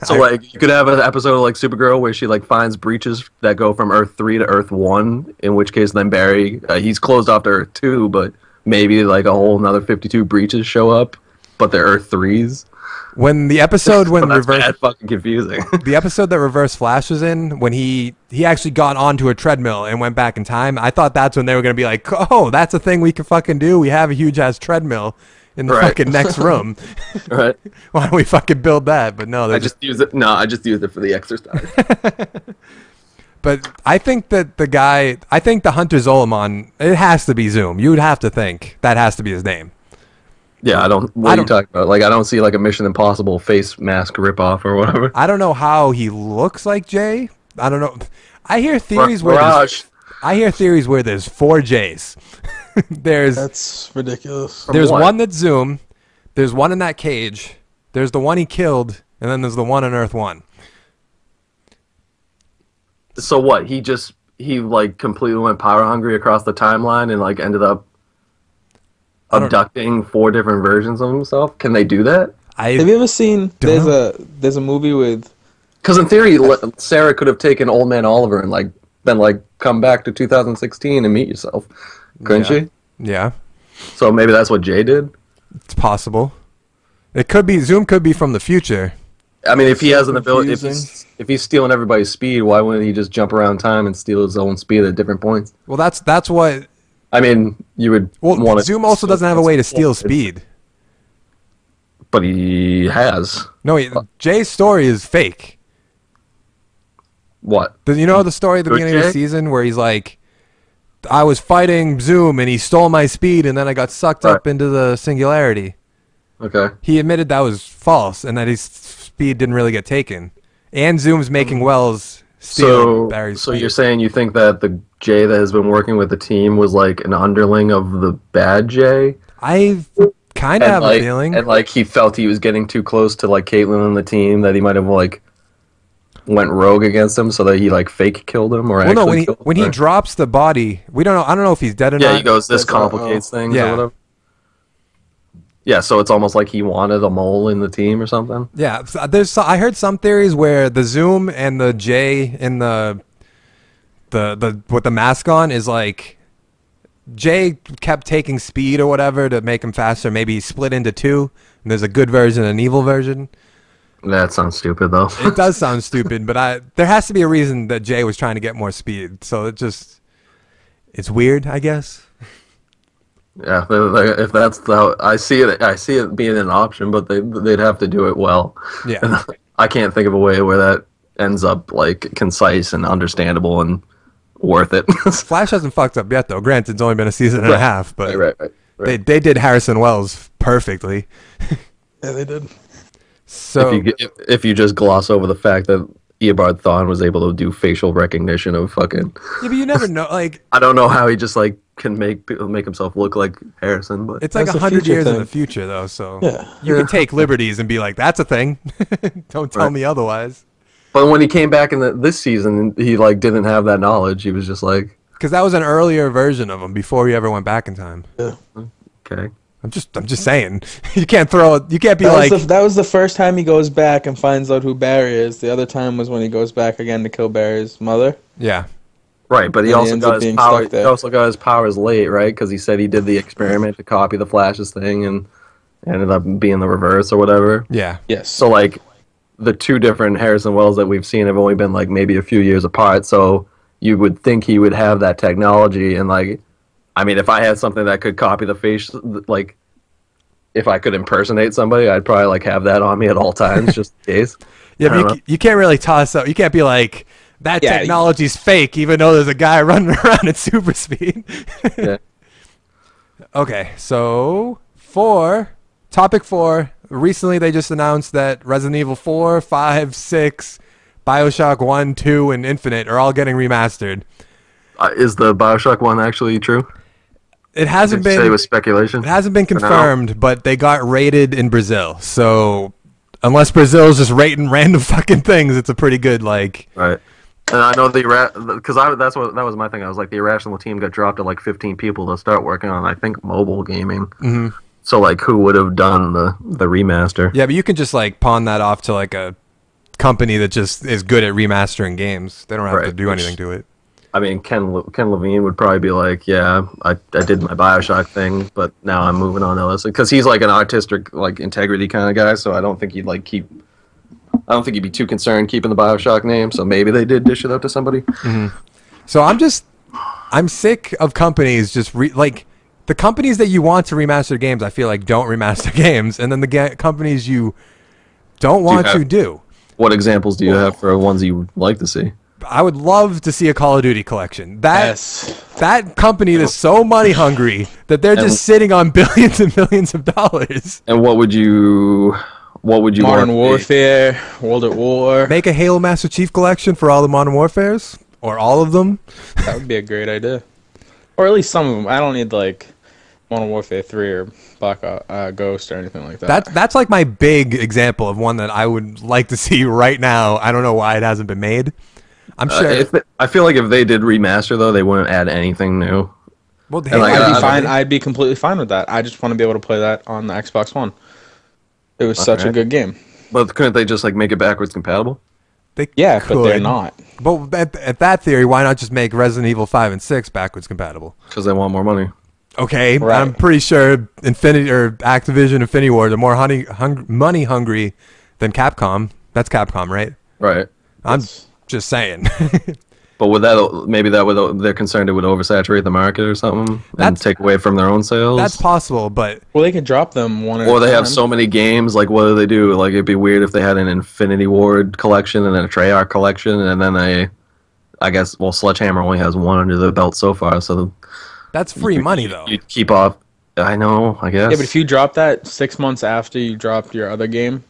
So, like, you could have an episode of, like, Supergirl where she, like, finds breaches that go from Earth 3 to Earth 1, in which case then Barry, he's closed off to Earth 2, but maybe, like, a whole another 52 breaches show up. But they're Earth 3s. When the episode that's fucking confusing. The episode that Reverse Flash was in, when he actually got onto a treadmill and went back in time, I thought that's when they were gonna be like, oh, that's a thing we can fucking do. We have a huge ass treadmill in the fucking next room. Right. Why don't we fucking build that? But no, I just used it for the exercise. But I think that the Hunter Zolomon, it has to be Zoom. You would have to think that has to be his name. Yeah, what are you talking about? Like, I don't see, like, a Mission Impossible face mask ripoff or whatever. I don't know how he looks like Jay. I don't know. I hear theories where there's 4 Jays. That's ridiculous. There's one that's Zoom. There's one in that cage. There's the one he killed, and then there's the one on Earth 1. So what? He like completely went power hungry across the timeline and like ended up abducting 4 different versions of himself. Can they do that? Have you ever seen? There's a movie with. Because in theory, Sarah could have taken Old Man Oliver and like then like come back to 2016 and meet yourself, couldn't she? Yeah. So maybe that's what Jay did. It's possible. It could be Zoom. Could be from the future. I mean, if he has an ability, if he's stealing everybody's speed, why wouldn't he just jump around time and steal his own speed at different points? Well, that's what. I mean, you would want to... Zoom also doesn't have a way to steal speed. But he has. No, Jay's story is fake. What? You know the story at the beginning of the season where he's like, I was fighting Zoom and he stole my speed and then I got sucked up into the singularity. Okay. He admitted that was false and that his speed didn't really get taken. And Zoom's making Wells steal Barry's speed. So you're saying you think that the Jay that has been working with the team was like an underling of the bad Jay? I kind of have a feeling. And like he felt he was getting too close to like Caitlyn and the team, that he might have like went rogue against him, so that he like fake killed him, or well, no, when he drops the body, we don't know. I don't know if he's dead or not. Yeah, he goes, this complicates things or whatever. Yeah, so it's almost like he wanted a mole in the team or something. Yeah, I heard some theories where the Zoom and the J in the with the mask on is like Jay kept taking speed or whatever to make him faster. Maybe he split into two, and there's a good version and an evil version. That sounds stupid, though. It does sound stupid, but there has to be a reason that Jay was trying to get more speed. So it's weird, I guess. Yeah, if that's how I see it being an option, but they'd have to do it well. Yeah, and I can't think of a way where that ends up like concise and understandable and worth it. Flash hasn't fucked up yet, though. Granted, it's only been a season and a half, but right. They did Harrison Wells perfectly. Yeah, they did. So if you just gloss over the fact that Eobard Thawne was able to do facial recognition of fucking... Yeah, but you never know. Like, I don't know how he just like can make himself look like Harrison, but it's like 100 years in the future, though. So you can take liberties and be like, "That's a thing." Don't tell me otherwise. But when he came back in this season, he like didn't have that knowledge. He was just like, because that was an earlier version of him before he ever went back in time. Yeah. Okay. I'm just saying. You can't be that was the first time he goes back and finds out who Barry is. The other time was when he goes back again to kill Barry's mother. Yeah. Right, but he also got his power. He also got his powers late, right? Because he said he did the experiment to copy the Flash's thing and ended up being the reverse or whatever. Yeah. Yes. So like, the two different Harrison Wells that we've seen have only been like maybe a few years apart. So you would think he would have that technology, and like, I mean, if I had something that could copy the face, like, if I could impersonate somebody, I'd probably like have that on me at all times, just in case. Yeah, but you can't really toss up. You can't be like, that technology's fake, even though there's a guy running around at super speed. Yeah. Okay, so topic 4. Recently, they just announced that Resident Evil 4, 5, 6, Bioshock 1, 2, and Infinite are all getting remastered. Is the Bioshock one actually true? It hasn't been. Say it was speculation. It hasn't been confirmed, but they got rated in Brazil. So unless Brazil's just rating random fucking things, it's a pretty good like. Right. And I know because that was my thing. I was like, the Irrational team got dropped to like 15 people to start working on, I think, mobile gaming. Mm-hmm. So like, who would have done the remaster? Yeah, but you can just like pawn that off to like a company that just is good at remastering games. They don't have to do anything to it. I mean, Ken Levine would probably be like, yeah, I did my Bioshock thing, but now I'm moving on to this, because he's like an artistic like integrity kind of guy. So I don't think he'd be too concerned keeping the Bioshock name. So maybe they did dish it out to somebody. Mm-hmm. So I'm sick of companies just like the companies that you want to remaster games. I feel like don't remaster games, and then the companies you don't want to do. What examples do you have for ones you would like to see? I would love to see a Call of Duty collection. That company is so money hungry that they're just sitting on billions and billions of dollars. And what would you Modern Warfare, World at War. Make a Halo Master Chief collection for all the Modern Warfares, or all of them. That would be a great idea, or at least some of them. I don't need like Modern Warfare 3 or Black Ghost or anything like that. That's like my big example of one that I would like to see right now. I don't know why it hasn't been made. I'm sure. I feel like if they did remaster, though, they wouldn't add anything new. Well, I'd be fine. I'd be completely fine with that. I just want to be able to play that on the Xbox One. It was such a good game. But couldn't they just like make it backwards compatible? But they're not. But at that theory, why not just make Resident Evil 5 and 6 backwards compatible? Because they want more money. Okay, right. I'm pretty sure Activision Infinity Ward are more money hungry than Capcom. That's Capcom, right? Right. I'm just saying. But they're concerned it would oversaturate the market or something and take away from their own sales? That's possible, but... Well, they could drop them one at a time. Or they have so many games, like what do they do? Like it'd be weird if they had an Infinity Ward collection and then a Treyarch collection and then I guess, well, Sledgehammer only has one under the belt so far, so That's free money, though. you keep off. I know, I guess. Yeah, but if you drop that 6 months after you dropped your other game,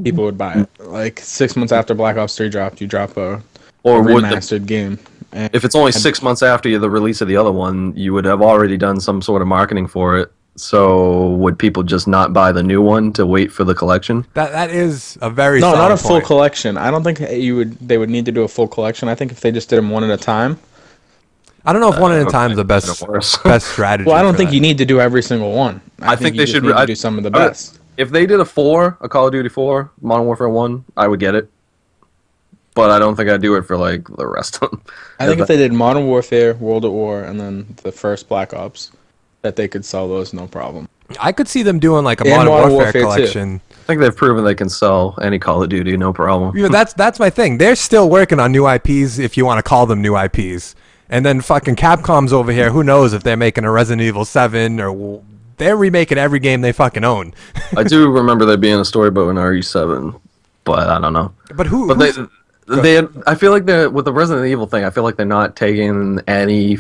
people would buy it. Like 6 months after Black Ops 3 dropped, you drop a remastered game. And if it's only 6 months after the release of the other one, you would have already done some sort of marketing for it. So would people just not buy the new one to wait for the collection? That is a very no, not a solid full point. collection. I don't think they would need to do a full collection. I think if they just did them one at a time. I don't know if one at a time is the best strategy. Well, I don't think you need to do every single one. I think they should do some of the best. If they did a Call of Duty 4, Modern Warfare 1, I would get it. But I don't think I'd do it for like the rest of them. I think if they did Modern Warfare, World at War, and then the first Black Ops, that they could sell those no problem. I could see them doing like a Modern Warfare collection. Too. I think they've proven they can sell any Call of Duty no problem. You know, that's my thing. They're still working on new IPs, if you want to call them new IPs. And then fucking Capcom's over here. Who knows if they're making a Resident Evil 7 or they're remaking every game they fucking own. I do remember there being a story about an RE7, but I don't know. But I feel like they're with the Resident Evil thing. I feel like they're not taking any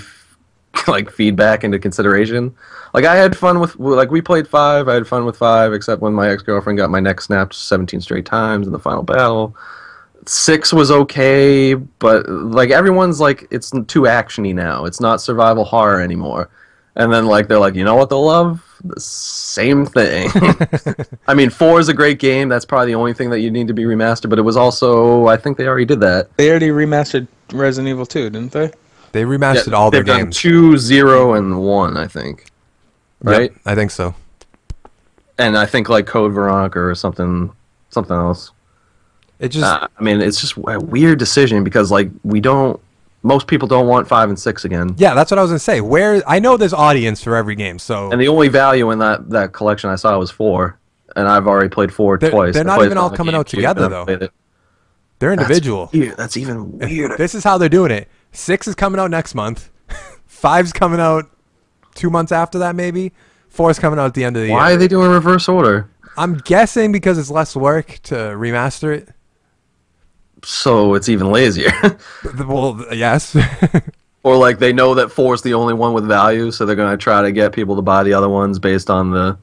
like feedback into consideration. Like I had fun with we played 5. I had fun with 5, except when my ex-girlfriend got my neck snapped 17 straight times in the final battle. 6 was okay, but like everyone's like it's too actiony now. It's not survival horror anymore. And then like they're like, you know what they'll love? The same thing. I mean, 4 is a great game. That's probably the only thing that you need to be remastered. But it was also, I think they already did that. They already remastered Resident Evil 2, didn't they? They remastered all their games. 2, 0, and 1, I think. Right? Yep, I think so. And I think like Code Veronica or something else. It just, I mean, it's just a weird decision because like most people don't want 5 and 6 again. Yeah, that's what I was gonna say. I know there's audience for every game, so. And the only value in that collection I saw was 4, and I've already played 4 twice. They're not even all coming out together though. They're individual. That's even weirder. This is how they're doing it. 6 is coming out next month. 5's coming out 2 months after that, maybe. 4's coming out at the end of the year. Why are they doing reverse order? I'm guessing because it's less work to remaster it. So it's even lazier. Well, yes. Or like they know that 4 is the only one with value, so they're gonna try to get people to buy the other ones based on the.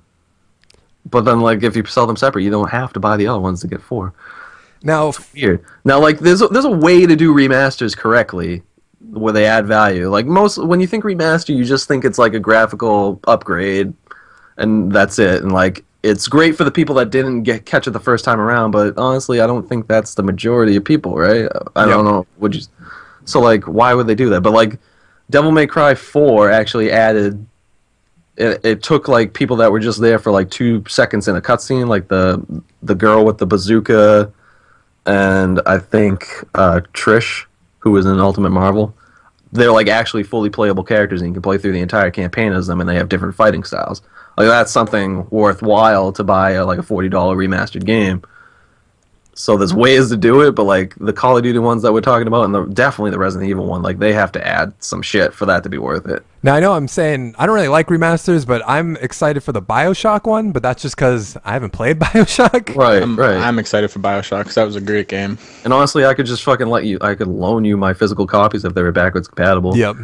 But then, like, if you sell them separate, you don't have to buy the other ones to get 4. Now, it's weird. Now, like, there's a way to do remasters correctly, where they add value. Like when you think remaster, you just think it's like a graphical upgrade, and that's it. And like. It's great for the people that didn't catch it the first time around, but honestly, I don't think that's the majority of people, right? I don't know. So, like, why would they do that? But, like, Devil May Cry 4 actually added... It took, like, people that were just there for, like, 2 seconds in a cutscene, like the girl with the bazooka, and I think Trish, who was in Ultimate Marvel. They're, like, actually fully playable characters, and you can play through the entire campaign as them, and they have different fighting styles. Like, that's something worthwhile to buy like a $40 remastered game. So there's ways to do it, but like the Call of Duty ones that we're talking about, and definitely the Resident Evil one, like they have to add some shit for that to be worth it. Now I know I'm saying I don't really like remasters, but I'm excited for the BioShock one. But that's just because I haven't played BioShock. Right, I'm excited for BioShock because that was a great game. And honestly, I could just fucking I could loan you my physical copies if they were backwards compatible. Yep.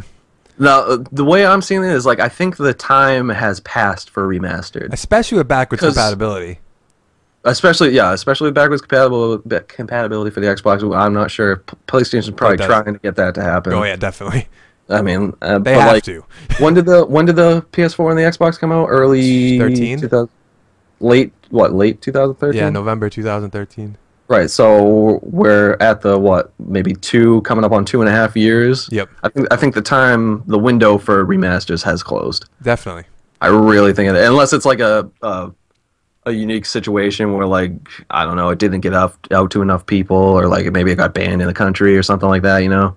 Now, the way I'm seeing it is, like, I think the time has passed for remastered. Especially with backwards compatibility. Especially with backwards compatibility for the Xbox. I'm not sure. PlayStation's probably trying to get that to happen. Oh, yeah, definitely. I mean, they have to. When did the PS4 and the Xbox come out? Early 13? Late 2013? Yeah, November 2013. Right, so we're at maybe 2, coming up on 2.5 years. Yep. I think the window for remasters has closed. Definitely. I really think of it, unless it's like a unique situation where, like, I don't know, it didn't get out to enough people, or like maybe it got banned in the country or something like that. You know,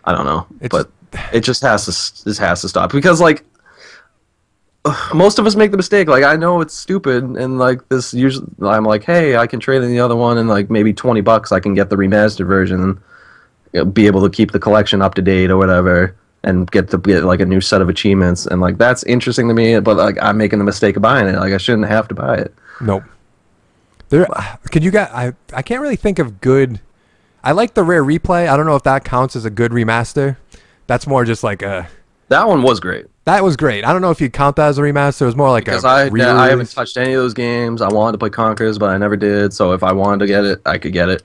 I don't know, but it just has to stop because like. Most of us make the mistake. Like, I know it's stupid, and like this usually, I'm like, hey, I can trade in the other one, and like maybe $20, I can get the remastered version, and be able to keep the collection up to date or whatever, and get like a new set of achievements, and like that's interesting to me. But like, I'm making the mistake of buying it. Like, I shouldn't have to buy it. Nope. I can't really think of good I like the Rare Replay. I don't know if that counts as a good remaster. That's more just like a... That one was great. That was great. I don't know if you'd count that as a remaster. It was more like because a I haven't touched any of those games. I wanted to play Conquerors, but I never did. So if I wanted to get it, I could get it.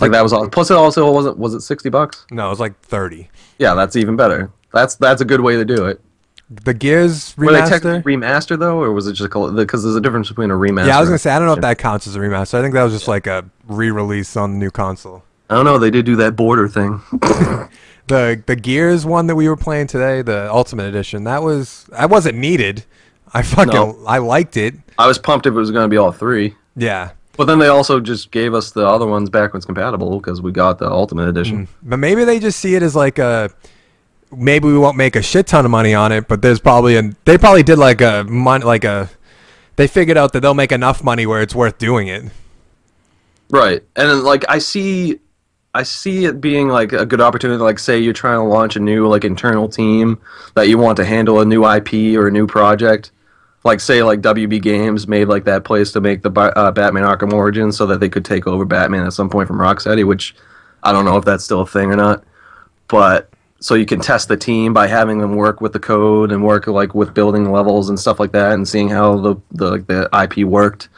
Like that was all. Plus, it also was it $60? No, it was like 30. Yeah, that's even better. That's a good way to do it. The Gears remaster? Were they technically remastered though, or was it just because there's a difference between a remaster? Yeah, I was gonna say I don't know if that counts as a remaster. I think that was just like a re-release on the new console. I don't know. They did do that border thing. The Gears one that we were playing today, the Ultimate Edition, I wasn't needed. I liked it. I was pumped if it was going to be all three. Yeah. But then they also just gave us the other ones backwards compatible because we got the Ultimate Edition. But maybe they just see it as like maybe we won't make a shit ton of money on it, but there's probably they probably did they figured out that they'll make enough money where it's worth doing it. Right. And then, like I see it being like a good opportunity. Like, say you're trying to launch a new like internal team that you want to handle a new IP or a new project. Like, say like WB Games made like that place to make the Batman Arkham Origins so that they could take over Batman at some point from Rocksteady, which I don't know if that's still a thing or not. But so you can test the team by having them work with the code and work like with building levels and stuff like that, and seeing how the IP worked.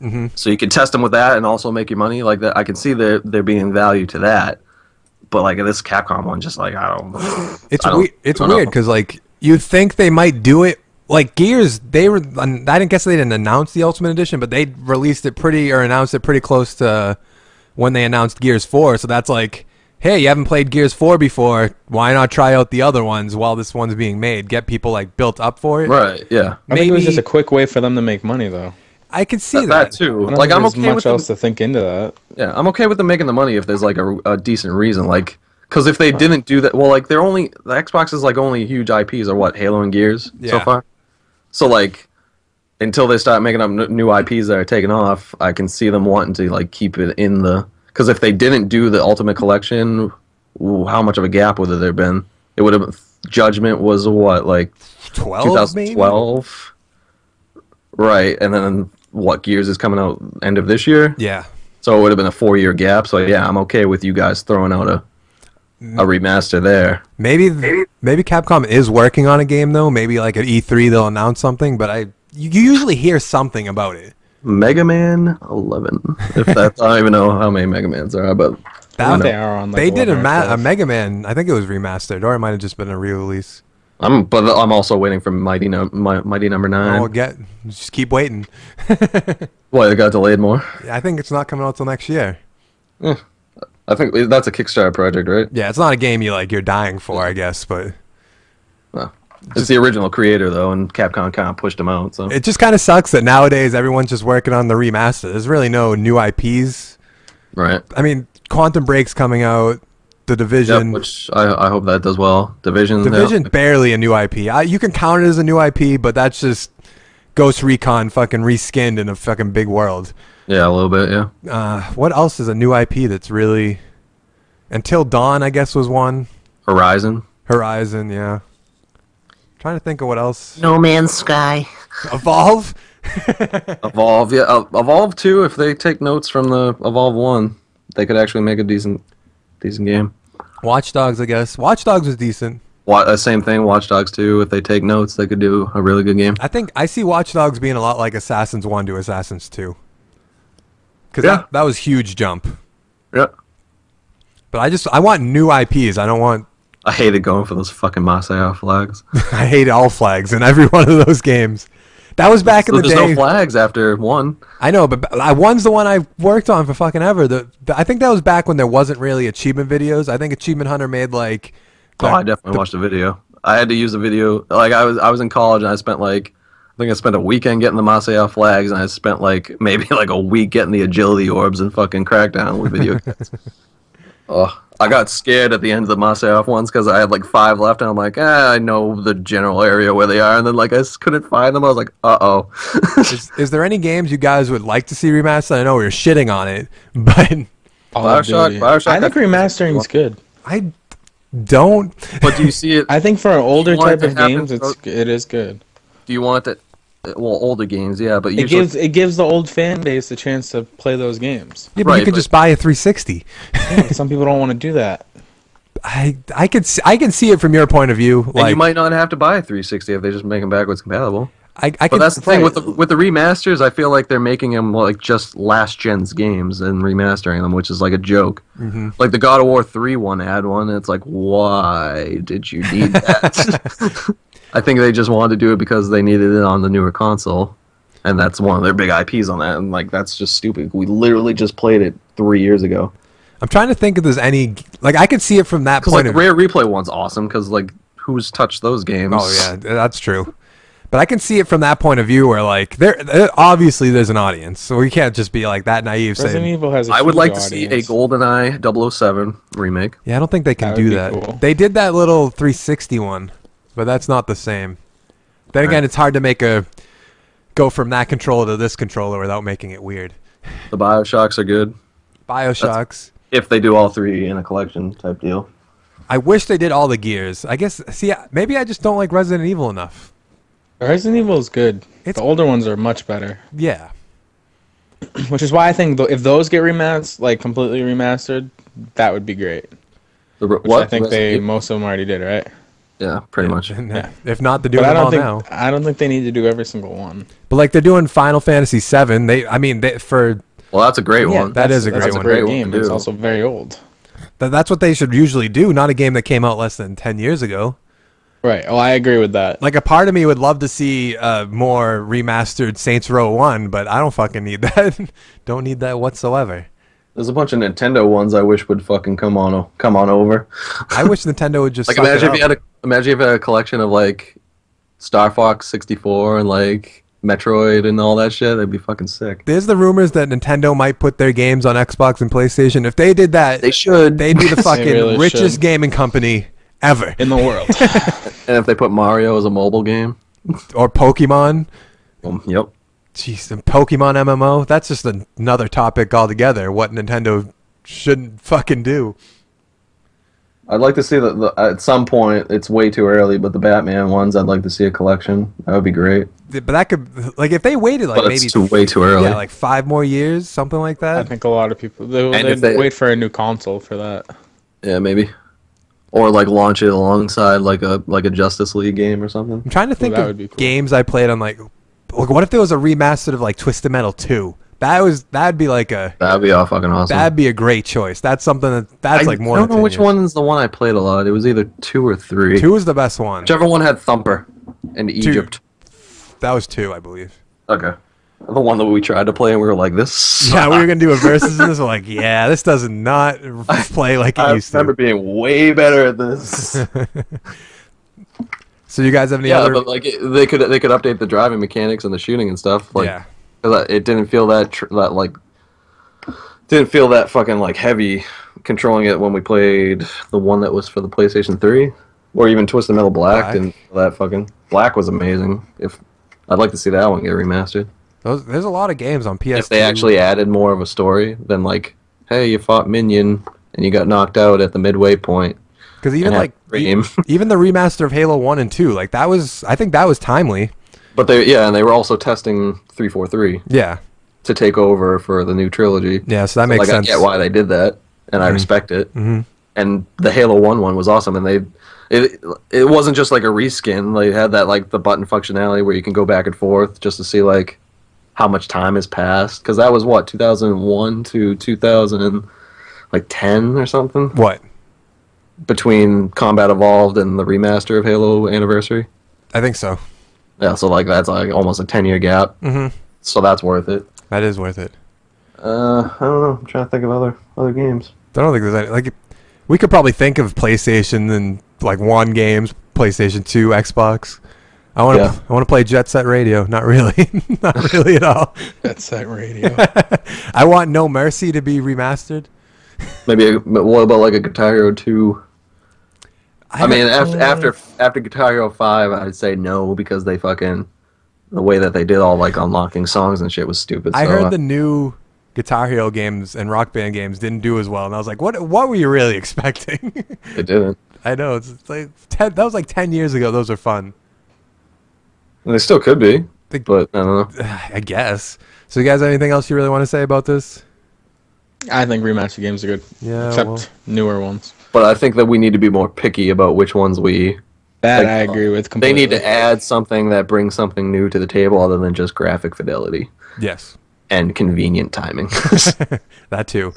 Mm-hmm. So you can test them with that and also make your money like that. I can see there being value to that, but like this Capcom one, just like I don't. It's weird because like you think they might do it. Like Gears, I guess they didn't announce the Ultimate Edition, but they announced it pretty close to when they announced Gears 4. So that's like, hey, you haven't played Gears 4 before. Why not try out the other ones while this one's being made? Get people like built up for it. Right. Yeah. I think it was just a quick way for them to make money, though. I could see that too. Like I'm okay with else to think into that. Yeah, I'm okay with them making the money if there's like a decent reason. Like, because if they didn't do that, well, like the Xbox is like only huge IPs are what, Halo and Gears so far. So like, until they start making up new IPs that are taking off, I can see them wanting to like keep it in the. Because if they didn't do the Ultimate Collection, how much of a gap would there been? It would have. Judgment was what, like 2012, right? And then what? Gears is coming out end of this year. Yeah. So it would have been a 4-year gap. So yeah, I'm okay with you guys throwing out a remaster there. Maybe Capcom is working on a game though. Maybe like at E3 they'll announce something, but you usually hear something about it. Mega Man 11. If that's, I don't even know how many Mega Mans there are, but they are on. Like they did a Mega Man. I think it was remastered, or it might have just been a re-release. I'm also waiting for Mighty Number 9. Oh, just keep waiting. What, it got delayed more? I think it's not coming out till next year. Yeah. I think that's a Kickstarter project, right? Yeah, it's not a game you're dying for, I guess, but well, it's the original creator though, and Capcom kind of pushed him out. So it just kind of sucks that nowadays everyone's just working on the remaster. There's really no new IPs. Right. I mean, Quantum Break's coming out. The Division, which I hope that does well. Division, barely a new IP. You can count it as a new IP, but that's just Ghost Recon fucking reskinned in a fucking big world. Yeah, a little bit, yeah. What else is a new IP that's really... Until Dawn, I guess, was one. Horizon, yeah. Trying to think of what else. No Man's Sky. Evolve? Evolve, yeah. Evolve 2, if they take notes from the Evolve 1, they could actually make a decent game. Watch Dogs, I guess. Watch Dogs was decent. Same thing, Watch Dogs 2. If they take notes, they could do a really good game. I think I see Watch Dogs being a lot like Assassins 1 to Assassins 2. Because that was huge jump. Yeah. But I want new IPs. I hated going for those fucking Masaya flags. I hate all flags in every one of those games. That was back in the day. There's no flags after 1. I know, but 1's the one I've worked on for fucking ever. I think that was back when there wasn't really achievement videos. I think Achievement Hunter made like... I definitely watched a video. I had to use a video. Like I was in college and I spent a weekend getting the Masaya flags, and I spent like maybe like a week getting the agility orbs and fucking Crackdown with video games. Oh, I got scared at the end of the Masaya ones because I had like 5 left, and I'm like, I know the general area where they are, and then like I just couldn't find them. I was like, uh-oh. Is there any games you guys would like to see remastered? I know we were shitting on it, but Bioshock. I think remastering's good. I don't. But do you see it? I think for an older type of games, it is good. Do you want it? well, older games, yeah, but It gives the old fan base a chance to play those games. Yeah, but you can just buy a 360. Yeah, some people don't want to do that. I can see it from your point of view. And you might not have to buy a 360 if they just make them backwards compatible. But that's the thing with the remasters. I feel like they're making them like just last gen's games and remastering them, which is like a joke. Mm-hmm. Like the God of War 3 one had one, and it's like, why did you need that? I think they just wanted to do it because they needed it on the newer console, and that's one of their big IPs on that. And like, that's just stupid. We literally just played it 3 years ago. I'm trying to think if there's any I could see it from that point. Like the Rare Replay one's awesome because like who's touched those games? Oh yeah, that's true. But I can see it from that point of view where like there obviously there's an audience, so we can't just be like that naive. Resident Evil has. I would like to see a GoldenEye 007 remake. Yeah, I don't think they can do that. Cool. They did that little 360 one, but that's not the same. Then again, it's hard to go from that controller to this controller without making it weird. The BioShocks are good. BioShocks. If they do all three in a collection type deal. I wish they did all the Gears. I guess. See, maybe I just don't like Resident Evil enough. Resident Evil is good. The older ones are much better. Yeah. Which is why I think if those get remastered, like completely remastered, that would be great. I think most of them already did, right? Yeah, pretty much. Yeah. If not, they're doing them all now. I don't think they need to do every single one. But like they're doing Final Fantasy VII. Well, that's a great one. That is a great one. That's a great game. It's also very old. That's what they should usually do. Not a game that came out less than 10 years ago. Right. Oh, I agree with that. Like a part of me would love to see more remastered Saints Row 1, but I don't fucking need that. Don't need that whatsoever. There's a bunch of Nintendo ones I wish would fucking come on over. I wish Nintendo would just like imagine if you had a collection of like Star Fox 64 and like Metroid and all that shit. That'd be fucking sick. There's the rumors that Nintendo might put their games on Xbox and PlayStation. If they did that, they should. They'd be the fucking richest gaming company ever in the world. And if they put Mario as a mobile game or Pokemon, yep. Jeez, and Pokemon MMO, that's just another topic altogether. What Nintendo shouldn't fucking do. I'd like to see that at some point. It's way too early, but the Batman ones, I'd like to see a collection. That would be great. But that could, like, if they waited like maybe way too early. Yeah, like 5 more years, something like that. I think a lot of people they'd wait for a new console for that. Yeah, maybe. Or like launch it alongside like a Justice League game or something. I'm trying to think of games I played on like what if there was a remastered of like Twisted Metal 2? That'd be all fucking awesome. That'd be a great choice. That's something that's like more. I don't know which one is the one I played a lot. It was either 2 or 3. 2 is the best one. Whichever one had Thumper and Egypt. That was 2, I believe. Okay. The one that we tried to play and we were like, this sucks. Yeah, we were going to do a versus and this. We're like, yeah, this does not play like it used to. I remember being way better at this. So you guys have any other... Yeah, but like they could update the driving mechanics and the shooting and stuff. Like, yeah. It didn't feel that fucking like heavy controlling it when we played the one that was for the PlayStation 3 or even Twisted Metal Black. And that fucking Black was amazing. I'd like to see that one get remastered. There's a lot of games on PS2. If they actually added more of a story than like, hey, you fought Minion and you got knocked out at the midway point. Because even like even the remaster of Halo 1 and 2, like I think that was timely. But and they were also testing 343. Yeah. To take over for the new trilogy. Yeah, so that makes sense. I get why they did that, and I respect it. Mm-hmm. And the Halo 1 one was awesome, and it wasn't just like a reskin. They had that like the button functionality where you can go back and forth just to see like how much time has passed. Because that was 2001 to 2010 or something. What? Between Combat Evolved and the remaster of Halo Anniversary. I think so. Yeah, so like that's like almost a 10-year gap. Mm-hmm. So that's worth it. That is worth it. I don't know. I'm trying to think of other games. I don't think there's any, like we could probably think of PlayStation and like 1 games, PlayStation 2, Xbox. I want to play Jet Set Radio. Not really. Not really at all. Jet Set Radio. I want No Mercy to be remastered. Maybe what about like a Guitar Hero 2? I mean, after Guitar Hero 5, I'd say no because they fucking the way that they did all like unlocking songs and shit was stupid. I heard the new Guitar Hero games and Rock Band games didn't do as well, and I was like, what were you really expecting? They didn't. I know it's like that was like 10 years ago. Those are fun. And they still could be. but I don't know. I guess. So you guys have anything else you really want to say about this? I think remaster games are good. Yeah, except newer ones. But I think that we need to be more picky about which ones we... That I agree with completely. They need to add something that brings something new to the table other than just graphic fidelity. Yes. And convenient timing. That too.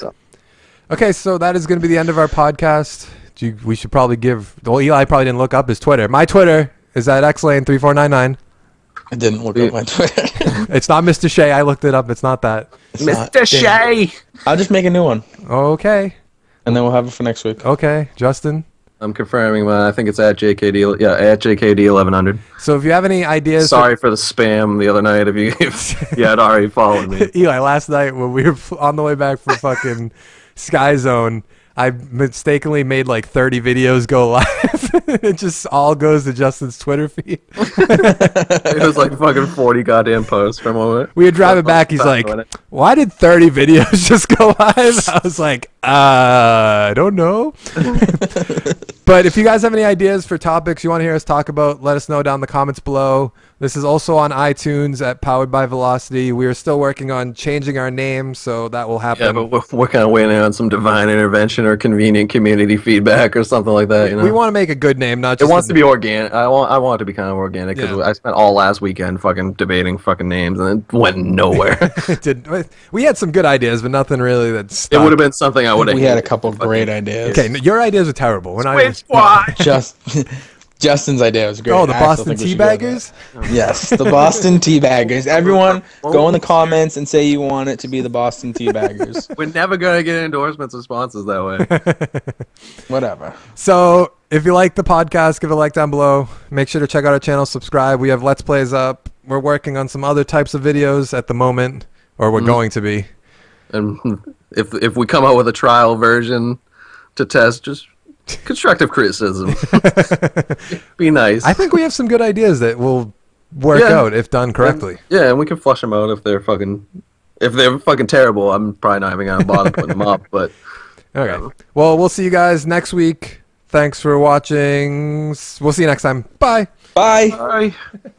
Okay, so that is going to be the end of our podcast. We should probably give... Well, Eli probably didn't look up his Twitter. My Twitter is at xlane3499. I didn't look up my Twitter. It's not Mr. Shea. I looked it up. It's not that. Mr. Shea! I'll just make a new one. Okay. And then we'll have it for next week. Okay. Justin? I'm confirming mine. I think it's at JKD. Yeah, at JKD1100. So if you have any ideas... Sorry for the spam the other night if you had already followed me. Eli, last night when we were on the way back from fucking Sky Zone, I mistakenly made like 30 videos go live. It just all goes to Justin's Twitter feed. It was like fucking 40 goddamn posts for a moment. We were driving back. He's like, why did 30 videos just go live? I was like, I don't know. But if you guys have any ideas for topics you want to hear us talk about, let us know down in the comments below. This is also on iTunes at Powered by Velocity. We are still working on changing our name, so that will happen. Yeah, but we're kind of waiting on some divine intervention or convenient community feedback or something like that. You know? We want to make a good name, not just... It wants to be organic. I want it to be kind of organic because I spent all last weekend fucking debating fucking names and it went nowhere. We had some good ideas, but nothing really that stuck. It would have been something I would have... We had a couple great ideas. Okay, your ideas are terrible. We're not Justin's idea was great. Oh, the Boston Teabaggers? Yes, the Boston Teabaggers. Everyone, go in the comments and say you want it to be the Boston Teabaggers. We're never going to get endorsements or sponsors that way. Whatever. So, if you like the podcast, give it a like down below. Make sure to check out our channel, subscribe. We have Let's Plays up. We're working on some other types of videos at the moment, or we're going to be. And if we come out with a trial version to test, just... constructive criticism. Be nice. I think we have some good ideas that will work out if done correctly. And we can flush them out if they're fucking terrible. I'm probably not even gonna bother putting them up. But okay. Well, we'll see you guys next week. Thanks for watching. We'll see you next time. Bye. Bye. Bye.